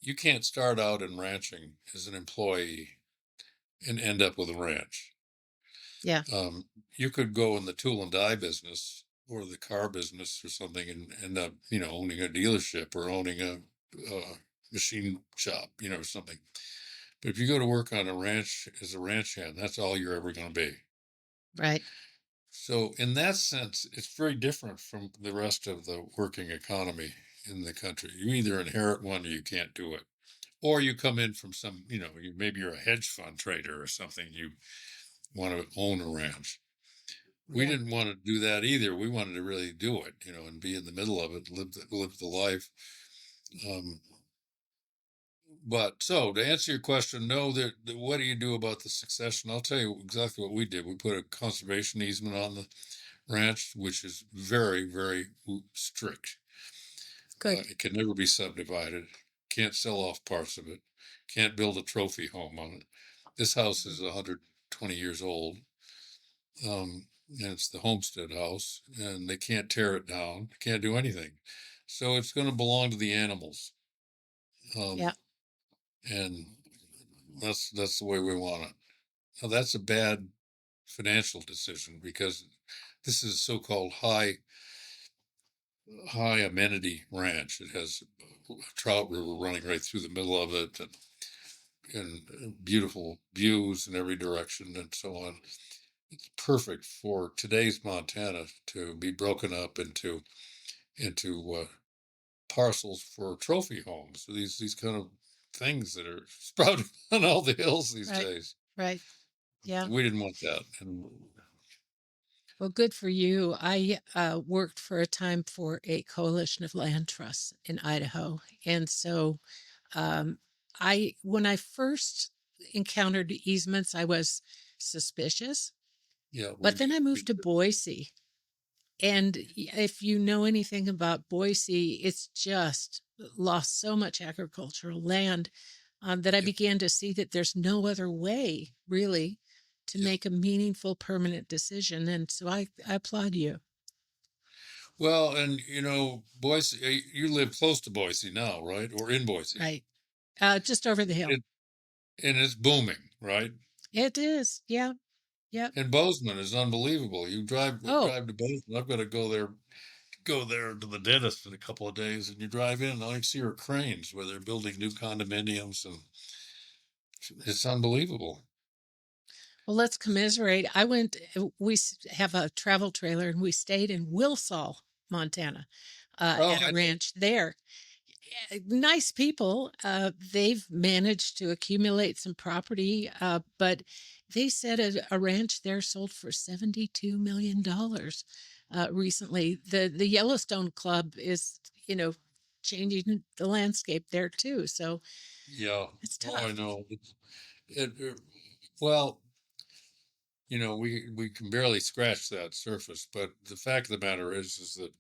you can't start out in ranching as an employee and end up with a ranch. Yeah. Um, you could go in the tool and die business or the car business or something and end up, owning a dealership or owning a machine shop, or something. But if you go to work on a ranch as a ranch hand, that's all you're ever going to be. Right. So, in that sense, it's very different from the rest of the working economy in the country. You either inherit one or you can't do it. Or you come in from some, maybe you're a hedge fund trader or something. You want to own a ranch. We Yeah. didn't want to do that either. We wanted to really do it, and be in the middle of it, live the life. Um, but so to answer your question, no, what do you do about the succession? I'll tell you exactly what we did. We put a conservation easement on the ranch, which is very, very strict. Good. It can never be subdivided. Can't sell off parts of it. Can't build a trophy home on it. This house Mhm. is 120 years old, and it's the homestead house, and they can't tear it down. Can't do anything. So it's going to belong to the animals, Yeah. um, and that's the way we want it. Now that's a bad financial decision because this is so-called high amenity ranch. It has a trout river running right through the middle of it, and beautiful views in every direction, and so on. It's perfect for today's Montana to be broken up into parcels for trophy homes. So these kind of things that are sprouting on all the hills these Right. days. Right. Yeah. We didn't want that, and Well, good for you. I worked for a time for a coalition of land trusts in Idaho. And so um, when I first encountered easements, I was suspicious. yeah, But then I moved to Boise. And if you know anything about Boise, it's just lost so much agricultural land that I yeah, began to see that there's no other way, really, to yeah. make a meaningful, permanent decision. And so I applaud you. Well, and Boise, you live close to Boise now, right? Or in Boise. Right. Just over the hill. It and it's booming, right? It is. Yeah. Yep. And Bozeman is unbelievable. You Oh, drive to Bozeman. I've got to go there to the dentist in a couple of days, and you drive in, and all you see are cranes where they're building new condominiums, and it's unbelievable. well, let's commiserate. Have a travel trailer and we stayed in Wilsall, Montana, Oh, at a ranch there. Nice people. They've managed to accumulate some property, but they said a ranch there sold for $72 million recently. The Yellowstone Club is, changing the landscape there too. So yeah. it's Oh, I tough. know. Well, we can barely scratch that surface, but the fact of the matter is that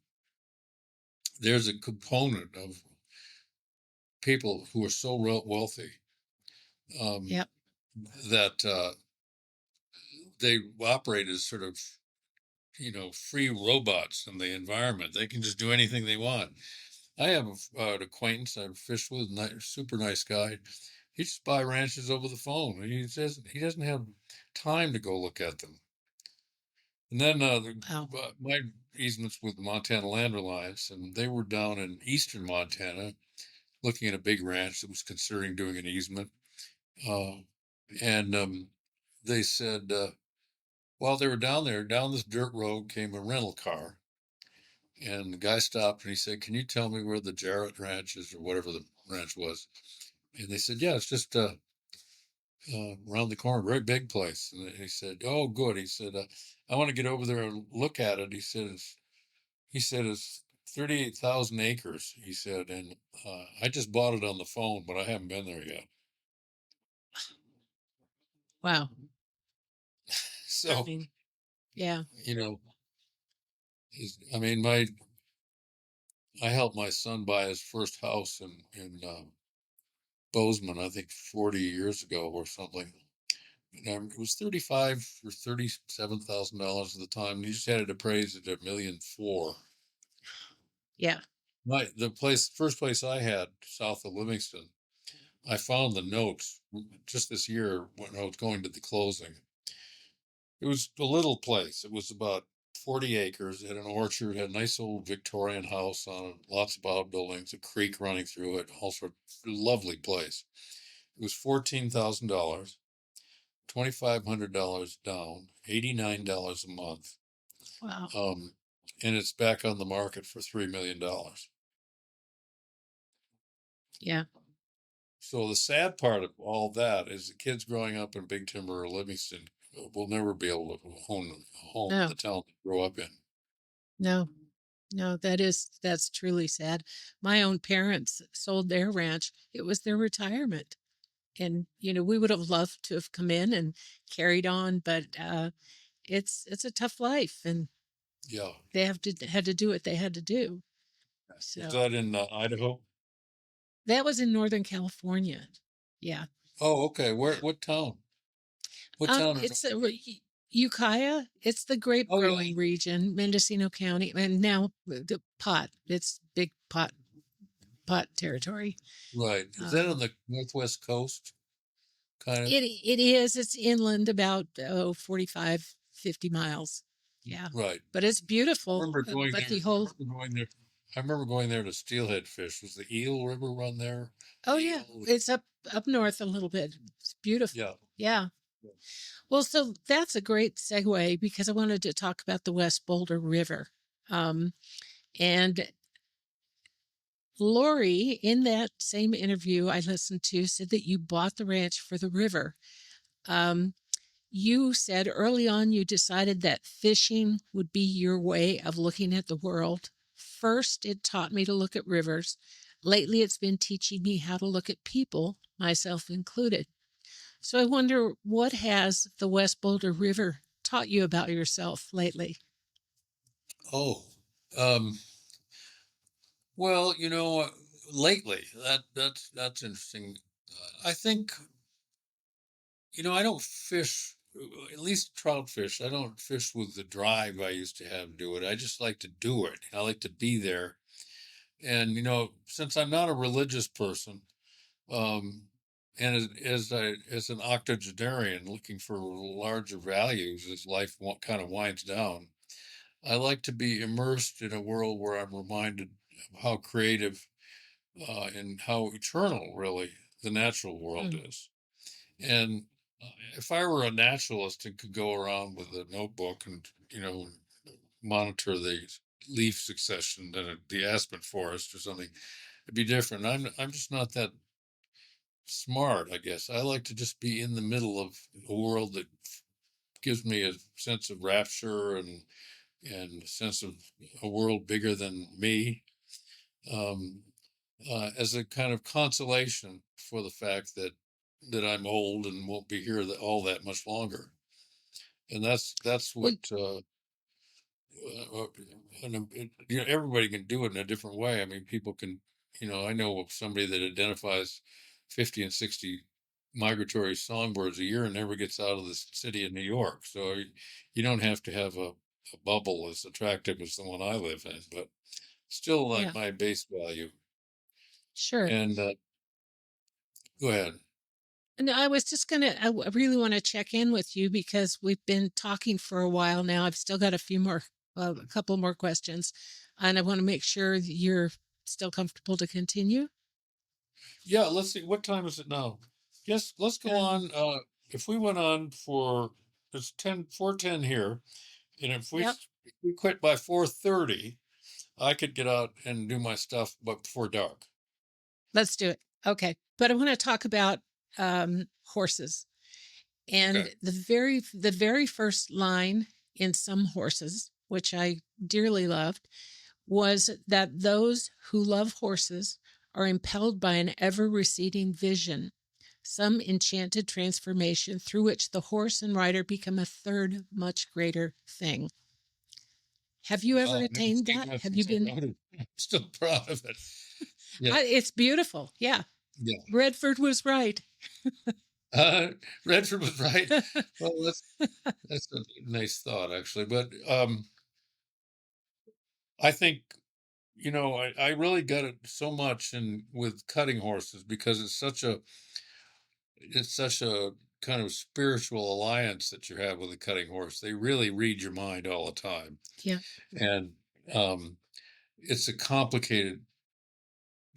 there's a component of people who are so wealthy, um, Yep. that they operate as sort of free robots in the environment. They can just do anything they want. I have an acquaintance I've fished with, super nice guy. He just buy ranches over the phone. He says he doesn't have time to go look at them. And then Wow. my easements with Montana Land Reliance, and they were down in eastern Montana looking at a big ranch that was considering doing an easement. Uh, and they said, while they were down there, down this dirt road came a rental car. And the guy stopped and he said, "Can you tell me where the Jarrett Ranch is, or whatever the ranch was?" And they said, "Yeah, it's just around the corner, very big place." And he said, "Oh, good." He said, "I want to get over there and look at it." He said it's 38,000 acres. He said, and I just bought it on the phone, but I haven't been there yet. Wow. I So, mean, yeah. you know, I mean, I helped my son buy his first house in Bozeman, I think 40 years ago or something. And it was 35 or $37,000 at the time. He just had it appraised at $1,400,000. Yeah. First place I had south of Livingston, I found the notes just this year when I was going to the closing. It was a little place. It was about 40 acres, had an orchard, had a nice old Victorian house on it, lots of outbuildings, a creek running through it, also a lovely place. It was $14,000, $2,500 down, $89 a month. Wow. Um, and it's back on the market for $3 million. Yeah. So the sad part of all that is the kids growing up in Big Timber or Livingston will never be able to own a home in No, the town they grow up in. no, no, that's truly sad. My own parents sold their ranch. It was their retirement. And, we would have loved to have come in and carried on, but it's a tough life and Yeah. they had to do what they had to do. Was So that in Idaho? that was in Northern California. Yeah. Oh, okay. What town? What town? It's Ukiah. It's the grape Oh, yeah. growing region, Mendocino County, and now the pot. It's big pot territory. Right. Is that on Um, the northwest coast? Kind of. it is. It's inland about 45, 50 miles. Yeah, Right. but it's I beautiful. remember going But there. the I whole remember going there. I remember going there to steelhead fish. Was the Eel River run there? oh yeah, Eel. it's up north a little bit. It's beautiful. Yeah. Yeah. Yeah. Well, so that's a great segue because I wanted to talk about the West Boulder River. Um, and Lori, in that same interview I listened to, said that you bought the ranch for the river. Um, you said early on you decided that fishing would be your way of looking at the world. First, it taught me to look at rivers. Lately, it's been teaching me how to look at people, myself included. So I wonder, what has the West Boulder River taught you about yourself lately? Oh. Um, well, lately that's interesting. I think I don't fish, at least trout fish. I don't fish with the drive I used to have do it. I just like to do it. I like to be there. And since I'm not a religious person, um, and as an octogenarian looking for larger values as life kind of winds down, I like to be immersed in a world where I'm reminded of how creative and how eternal, really, the natural world Mm. is. And if I were a naturalist and could go around with a notebook and monitor the leaf succession in the aspen forest or something, it'd be different. I'm just not that smart, I guess. I like to just be in the middle of a world that gives me a sense of rapture and a sense of a world bigger than me, um, as a kind of consolation for the fact that I'm old and won't be here all that much longer. And that's what Well, everybody can do it in a different way. I mean, people can, I know of somebody that identifies 50 and 60 migratory songbirds a year and never gets out of the city of New York. So you don't have to have a bubble as attractive as the one I live in, but still like Yeah, my base value. sure. And go ahead. And I was just gonna, I really want to check in with you because we've been talking for a while now. I've still got a couple more questions, and I want to make sure that you're still comfortable to continue. Yeah, let's see. What time is it now? Yes, let's go Um, on. If we went on for it's 4:10 here, and yep, if we quit by 4:30, I could get out and do my stuff, but before dark. let's do it. Okay, but I want to talk about horses. Okay. And the very first line in some horses, which I dearly loved, was that those who love horses are impelled by an ever receding vision, some enchanted transformation through which the horse and rider become a third, much greater thing. Have you ever I haven't attained seen that? that Have you since I been? wrote it. I'm still proud of it. Yeah, It's beautiful. Yeah. yeah. Redford was right. Redford was right. Well, that's a nice thought, actually. But I think I really got it so much in with cutting horses because it's such a kind of spiritual alliance that you have with a cutting horse. They really read your mind all the time, Yeah. and um, it's a complicated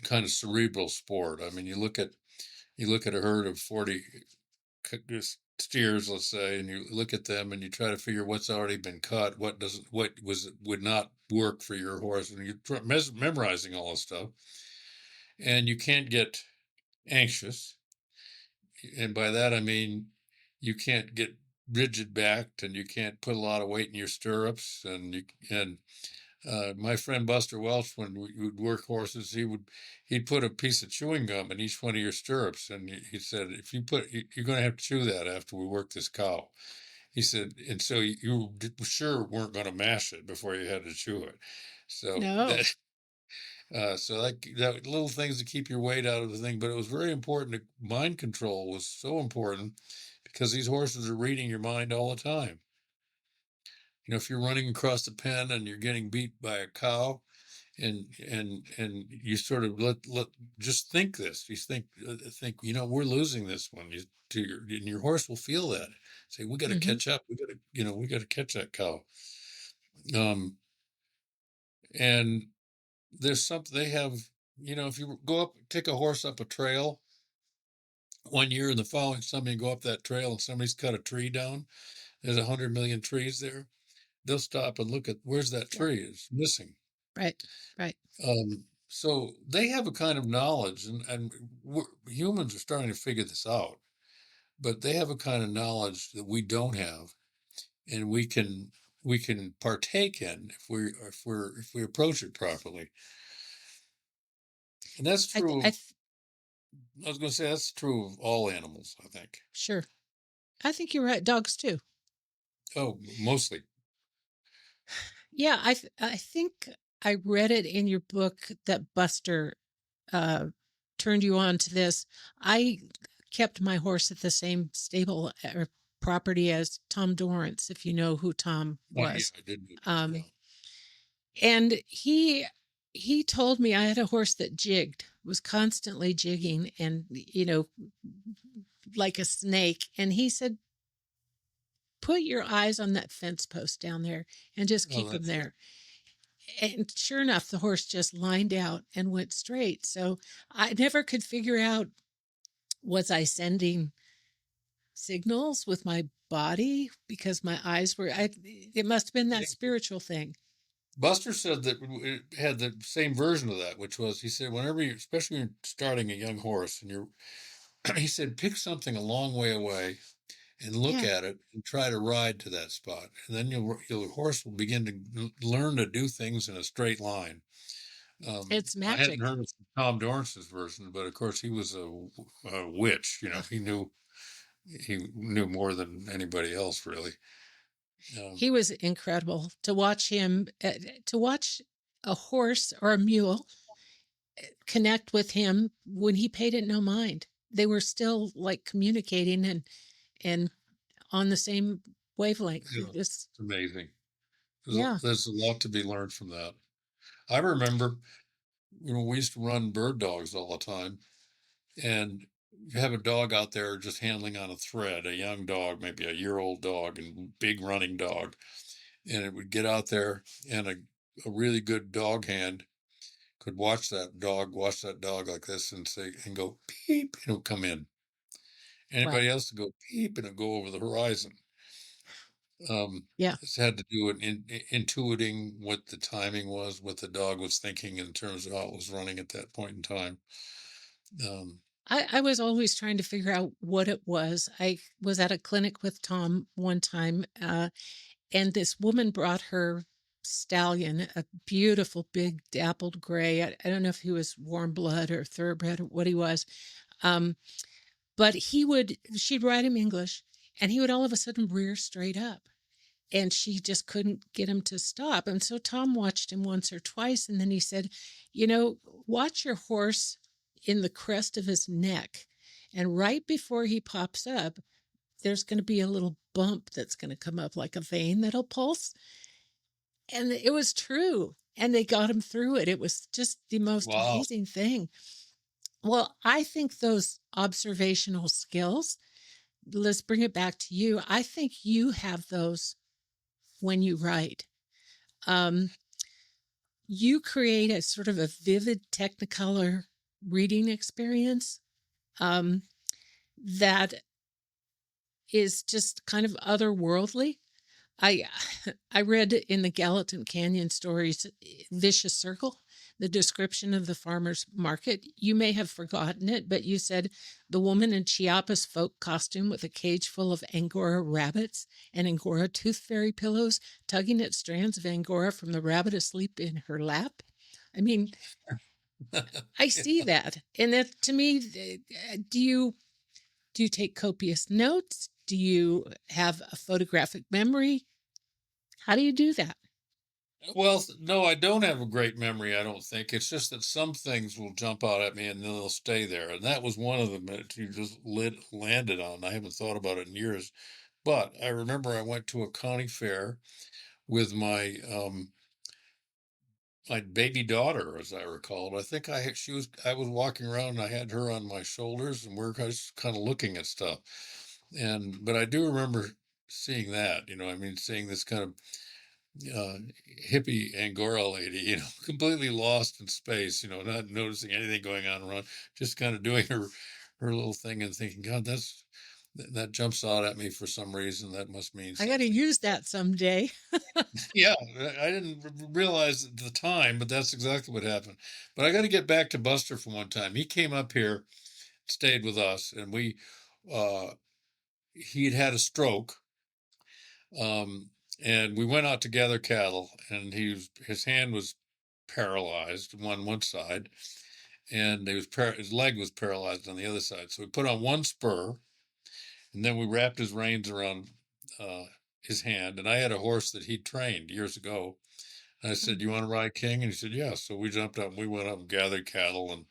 kind of cerebral sport. I mean, you look at a herd of 40 steers, let's say, and you look at them and you try to figure what's already been cut, would not work for your horse, and you're memorizing all this stuff, and you can't get anxious, and by that I mean you can't get rigid backed, and you can't put a lot of weight in your stirrups, and my friend Buster Welch, when we would work horses, he'd put a piece of chewing gum in each one of your stirrups, and he said, if you're going to have to chew that after we work this cow. He said, and so you sure weren't going to mash it before you had to chew it. So No. that little things to keep your weight out of the thing, but it was very important. Mind control was so important because these horses are reading your mind all the time. If you're running across the pen and you're getting beat by a cow, and you sort of let just think this. You think we're losing this one. And your horse will feel that. Say we got to Hmm. catch up. We got to catch that cow. Um, and there's something they have. If you go up, take a horse up a trail one year and the following summer you go up that trail and somebody's cut a tree down. There's 100 million trees there. They'll stop and look at where's that Yeah. tree is missing. Right. Right. So they have a kind of knowledge, and humans are starting to figure this out, but they have a kind of knowledge that we don't have, and we can partake in if we approach it properly. And that's I, th- true I of, th- I was going to say that's true of all animals, I think. sure. I think you're right. Dogs too. Oh, mostly. Yeah, I think I read it in your book that Buster uh, turned you on to this. I kept my horse at the same stable or property as Tom Dorrance, if you know who Tom Oh, yeah, was. I did. Yeah. Um, and he told me I had a horse that jigged, was constantly jigging, and like a snake. And he said, "Put your eyes on that fence post down there, and just Oh, keep them that's there." And sure enough, the horse just lined out and went straight. So I never could figure out, was I sending signals with my body because my eyes were, it must have been that yeah. spiritual thing. Buster said that it had the same version of that, which was he said whenever you, especially when you're starting a young horse, and he said pick something a long way away and look Yeah, at it and try to ride to that spot, and then your horse will begin to learn to do things in a straight line. it's I hadn't magic. heard of Tom Dorrance's version, but of course he was a witch. He knew more than anybody else, really. Um, He was incredible to watch him, to watch a horse or a mule connect with him when he paid it no mind. They were still like communicating and on the same wavelength. it's amazing. Yeah. There's a lot to be learned from that. I remember, we used to run bird dogs all the time, and you have a dog out there just handling on a thread, a young dog, maybe a year-old dog, and big running dog, and it would get out there, and a really good dog hand could watch that dog like this and say, and go peep, and it'll come in. Wow. Anybody else would go peep, and it'll go over the horizon. Yeah. This had to do with intuiting what the timing was, what the dog was thinking in terms of how it was running at that point in time. Um, I was always trying to figure out what it was. I was at a clinic with Tom one time, and this woman brought her stallion, a beautiful big dappled gray. I don't know if he was warm blood or thoroughbred or what he was. Um, but she'd write him English, and he would all of a sudden rear straight up. And she just couldn't get him to stop. And so Tom watched him once or twice, and then he said, watch your horse in the crest of his neck. And right before he pops up, there's going to be a little bump that's going to come up like a vein that'll pulse. And it was true. And they got him through it. It was just the most wow. amazing thing. Well, I think those observational skills, let's bring it back to you. I think you have those when you write. Um, you create a sort of a vivid technicolor reading experience um, that is just kind of otherworldly. I I read in the Gallatin Canyon stories, Vicious Circle, the description of the farmer's market. You may have forgotten it, but you said the woman in Chiapas folk costume with a cage full of Angora rabbits and Angora tooth fairy pillows, tugging at strands of Angora from the rabbit asleep in her lap. I mean, I see that, and that to me, do you take copious notes? Do you have a photographic memory? How do you do that? Well, no, I don't have a great memory, I don't think. It's just that some things will jump out at me and then they'll stay there. And that was one of them that you just landed on. I haven't thought about it in years. But I remember I went to a county fair with my baby daughter, as I recall. I think I was walking around and I had her on my shoulders and we're just kind of looking at stuff. But I do remember seeing that, I mean, seeing this kind of uh, hippie Angora lady, completely lost in space, not noticing anything going on around, just kind of doing her little thing and thinking, God, that jumps out at me for some reason. That must mean I got to something. use that someday. Yeah, I didn't realize at the time, but that's exactly what happened. But I got to get back to Buster for one time. He came up here, stayed with us, and uh, he'd had a stroke. Um, and we went out to gather cattle, and his hand was paralyzed on one side, and his leg was paralyzed on the other side. So we put on one spur, and then we wrapped his reins around uh, his hand. And I had a horse that he trained years ago. And I said, "You want to ride King?" And he said, "Yeah." So we jumped up, and we went up and gathered cattle,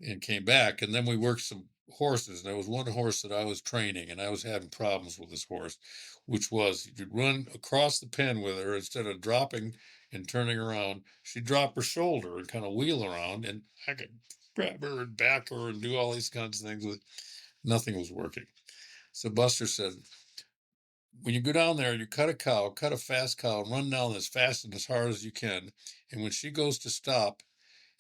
and came back. And then we worked some horses. And there was one horse that I was training, and I was having problems with this horse, which was you'd run across the pen with her instead of dropping and turning around. She'd drop her shoulder and kind of wheel around, and I could grab her and back her and do all these kinds of things with nothing was working. So Buster said, when you go down there and you cut a fast cow, and run down as fast and as hard as you can. And when she goes to stop,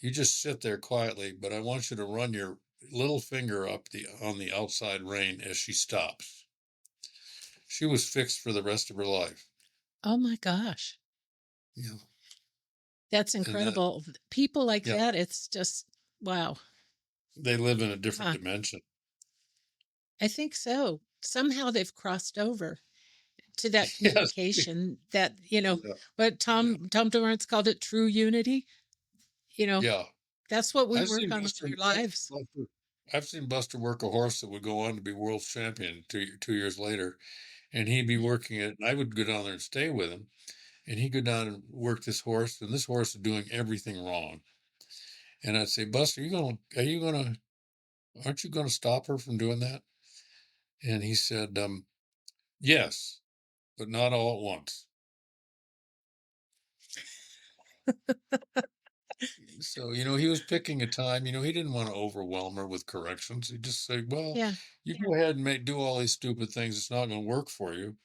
you just sit there quietly, but I want you to run your little finger up on the outside rein as she stops. She was fixed for the rest of her life. Oh my gosh. Yeah. That's And that, incredible. People like yeah, that, it's just wow. they live in a different Huh. dimension. I think so. Somehow they've crossed over to that Yes. communication that, Yeah. what Yeah. Tom Dorrance called it true unity. You know, Yeah. that's what we I've work seen on in Buster. our lives. I've seen Buster work a horse that would go on to be world champion 2 years later, and he'd be working it. And I would go down there and stay with him, and he'd go down and work this horse, and this horse is doing everything wrong. And I'd say, Buster, aren't you gonna stop her from doing that? And he said, yes, but not all at once. So, he was picking a time, he didn't want to overwhelm her with corrections. He just said, well, Yeah. you go ahead and do all these stupid things. It's not going to work for you.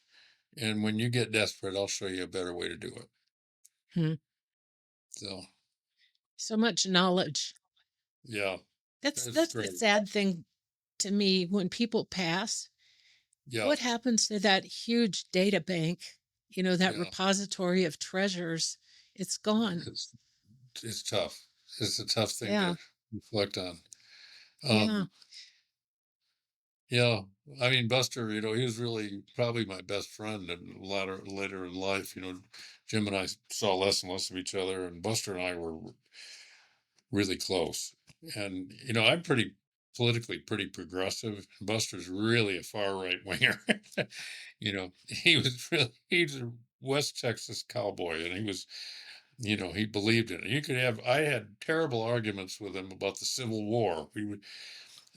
And when you get desperate, I'll show you a better way to do it. Hmm. So, So much knowledge. yeah, it's That's the great. sad thing to me when people pass. Yeah, What happens to that huge data bank? That yeah. repository of treasures. It's gone. It's it's tough. It's a tough thing Yeah. to reflect on. Yeah. Um, yeah, I mean, Buster, he was really probably my best friend and later in life. Jim and I saw less and less of each other, and Buster and I were really close. And I'm pretty politically pretty progressive. Buster's really a far right winger. He's a West Texas cowboy, and he believed in it. I had terrible arguments with him about the Civil War.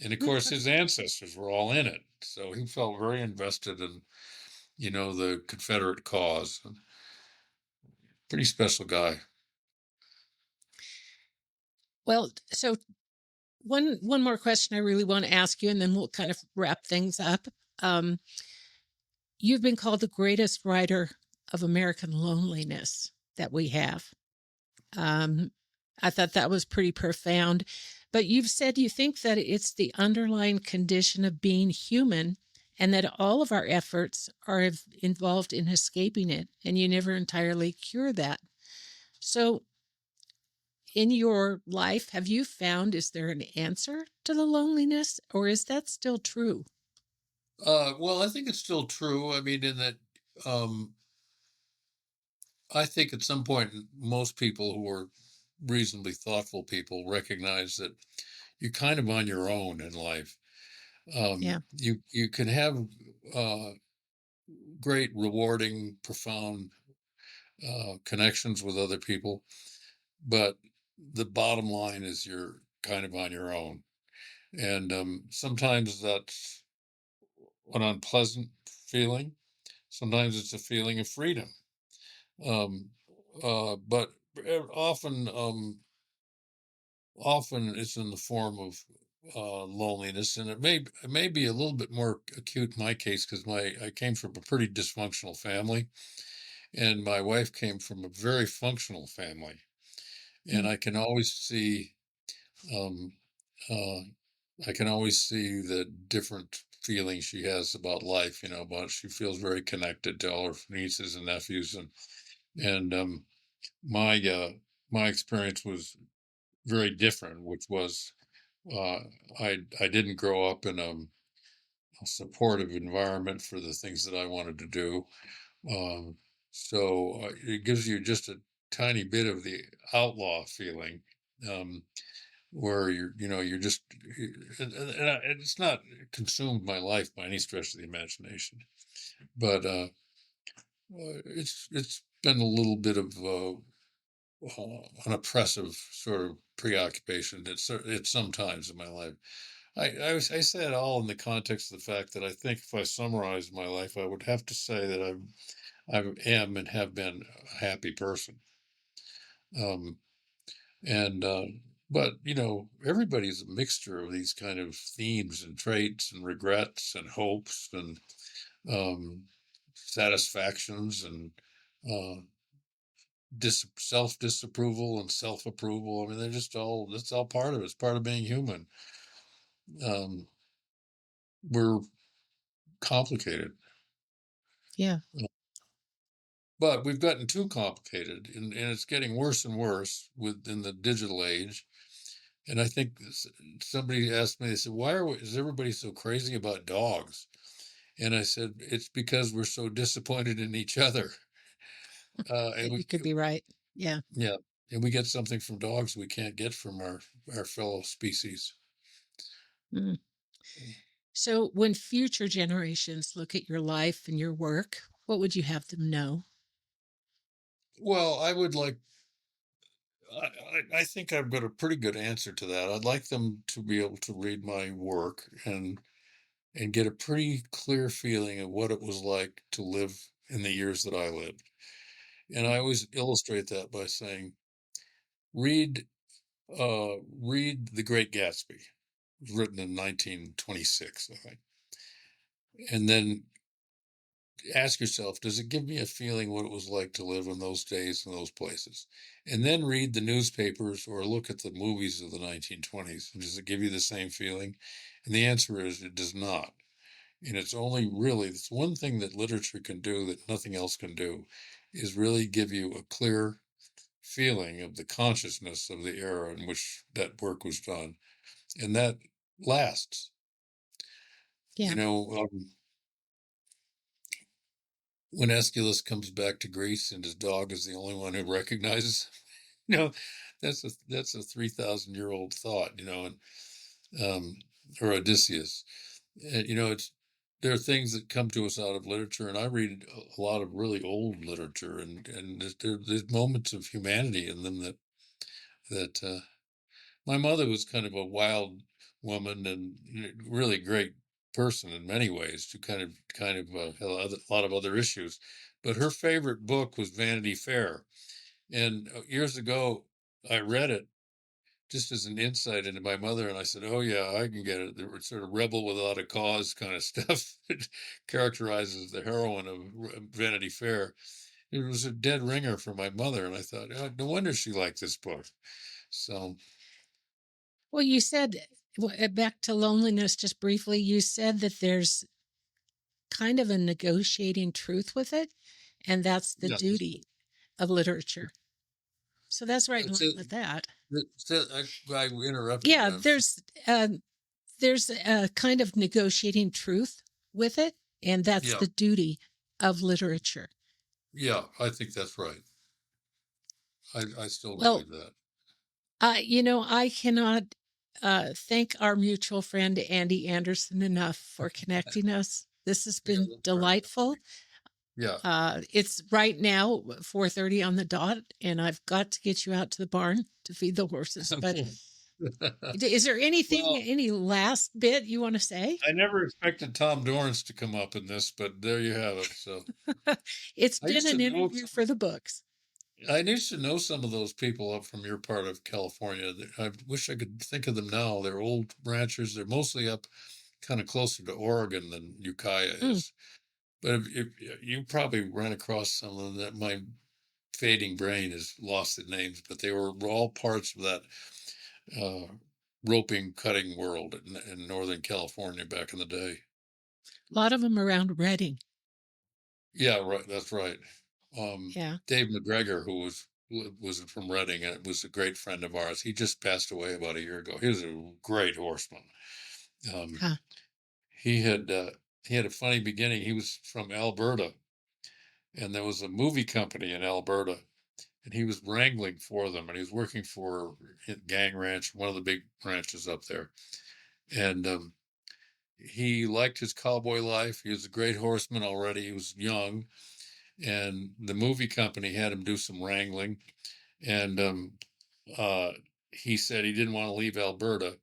And of course, his ancestors were all in it, so he felt very invested in the Confederate cause. Pretty special guy. Well, so one more question I really want to ask you, and then we'll kind of wrap things up. Um, you've been called the greatest writer of American loneliness that we have. Um, I thought that was pretty profound. But you've said you think that it's the underlying condition of being human and that all of our efforts are involved in escaping it, and you never entirely cure that. So, in your life, have you found, is there an answer to the loneliness, or is that still true? Well, I think it's still true. I mean, in that, um, I think at some point, most people who are reasonably thoughtful people recognize that you're kind of on your own in life. Yeah. You can have uh, great, rewarding, profound connections with other people, but the bottom line is you're kind of on your own, and sometimes that's an unpleasant feeling. Sometimes it's a feeling of freedom, um, but often. Often it's in the form of loneliness, and it may be a little bit more acute in my case because I came from a pretty dysfunctional family, and my wife came from a very functional family, and Mm. um, uh, I can always see the different feelings she has about life. But she feels very connected to all her nieces and nephews, and my my experience was very different, which was uh, I didn't grow up in a supportive environment for the things that I wanted to do. Um, so it gives you just a tiny bit of the outlaw feeling, um, where you're just, and it's not consumed my life by any stretch of the imagination, but it's been a little bit of an oppressive sort of preoccupation. It's sometimes in my life. I say it all in the context of the fact that I think if I summarize my life, I would have to say that I am and have been a happy person. Um, and but everybody's a mixture of these kind of themes and traits and regrets and hopes and um, satisfactions and uh, self disapproval and self approval. I mean, they're just all that's all part of it. It's part of being human. Um, we're complicated. Yeah. But we've gotten too complicated, and it's getting worse and worse within the digital age. And I think somebody asked me, they said, is everybody so crazy about dogs? And I said, it's because we're so disappointed in each other. And You could be right. Yeah. yeah, and we get something from dogs we can't get from our fellow species. Mm. So, when future generations look at your life and your work, what would you have them know? Well, I would like, I think I've got a pretty good answer to that. I'd like them to be able to read my work and get a pretty clear feeling of what it was like to live in the years that I lived. And I always illustrate that by saying, read read The Great Gatsby. It was written in 1926, I think. And then ask yourself, does it give me a feeling what it was like to live in those days and those places? And then read the newspapers or look at the movies of the 1920s. Does it give you the same feeling? And the answer is it does not. And it's only really, it's one thing that literature can do that nothing else can do, is really give you a clear feeling of the consciousness of the era in which that work was done. And that lasts. Yeah. You know, when Aeschylus comes back to Greece and his dog is the only one who recognizes, you know, that's a 3,000-year-old thought, you know, and or Odysseus. And, you know, there are things that come to us out of literature, and I read a lot of really old literature, and there's moments of humanity in them that my mother was kind of a wild woman and really great person in many ways. She kind of had a lot of other issues, but her favorite book was Vanity Fair. And years ago, I read it just as an insight into my mother, and I said, "Oh yeah, I can get it." There were sort of rebel without a cause kind of stuff. It characterizes the heroine of Vanity Fair. It was a dead ringer for my mother, and I thought, oh, no wonder she liked this book. So Well, you said, back to loneliness just briefly, you said that there's kind of a negotiating truth with it, and that's the yeah, duty of literature. So that's right in it's line with that. I interrupted Yeah, you. there's a kind of negotiating truth with it, and that's Yeah, the duty of literature. yeah, I think that's right. I still Well, believe that. I cannot thank our mutual friend Andy Anderson enough for connecting us. This has Yeah, been that's right. delightful. Yeah. It's right now 4:30 on the dot, and I've got to get you out to the barn to feed the horses. But is there anything, Well, any last bit you want to say? I never expected Tom Dorrance to come up in this, but there you have it. So It's I been used to an know interview some, for the books. I used to know some of those people up from your part of California. I wish I could think of them now. They're old ranchers. They're mostly up kind of closer to Oregon than Ukiah Mm. is. But if you probably ran across some of them that my fading brain has lost the names, but they were all parts of that uh, roping cutting world in Northern California back in the day. A lot of them around Reading. Yeah, right. That's right. Yeah. Dave McGregor, who was from Reading and was a great friend of ours. He just passed away about a year ago. He was a great horseman. Um, Huh. he had he had a funny beginning. He was from Alberta, and there was a movie company in Alberta, and he was wrangling for them, and he was working for Gang Ranch, one of the big ranches up there, and he liked his cowboy life. He was a great horseman already. He was young, and the movie company had him do some wrangling. And uh, he said he didn't want to leave Alberta,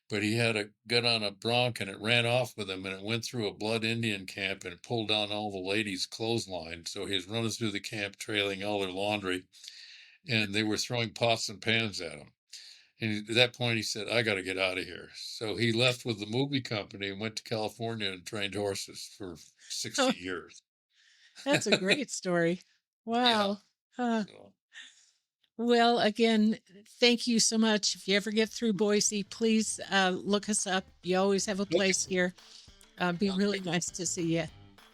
but he had a got on a bronc and it ran off with him, and it went through a Blood Indian camp and it pulled down all the ladies' clothesline. So he was running through the camp, trailing all their laundry, and they were throwing pots and pans at him. And at that point, he said, I got to get out of here. So he left with the movie company and went to California and trained horses for 60 years. That's a great story. Yeah. Wow. Huh. So, Well, again, thank you so much. If you ever get through Boise, please look us up. You always have a okay. place here. Be really Okay. nice to see you.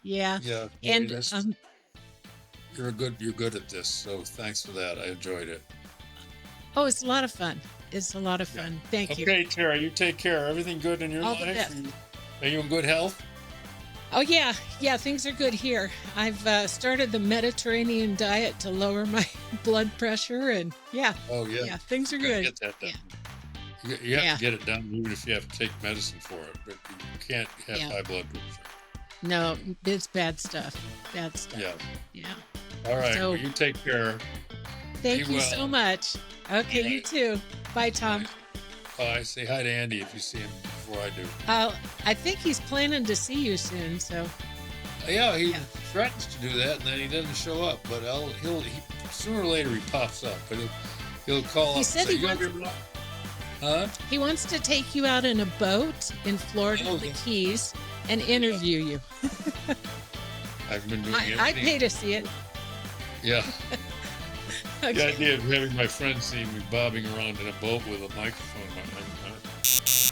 Yeah. Yeah. And You're good at this. So thanks for that. I enjoyed it. oh, it's a lot of fun. It's a lot of Yeah. fun. Thank you. Okay, Tara, you take care. Everything good in your All the life? best. Are you in good health? Oh, yeah. Yeah, things are good here. I've started the Mediterranean diet to lower my blood pressure. And yeah, Oh, yeah. yeah, things are You gotta good. get that done. Yeah. You have Yeah. to get it done, even if you have to take medicine for it. But you can't have Yeah. high blood pressure. No, it's bad stuff. Bad stuff. Yeah. Yeah. All right. So Well, you take care. thank Be you well. so much. Okay, you Right. too. Bye, Tom. Bye. Say hi to Andy if you see him before I do. I think he's planning to see you soon. So Yeah, he yeah. threatens to do that, and then he doesn't show up. But sooner or later he pops up. But He'll call He up said and say, he "You have wants your huh?" he wants to take you out in a boat in Florida, Oh, the yeah. Keys, and interview you. I've been doing I'd everything. pay to see it. Yeah. The Okay. idea of having my friends see me bobbing around in a boat with a microphone in my hand.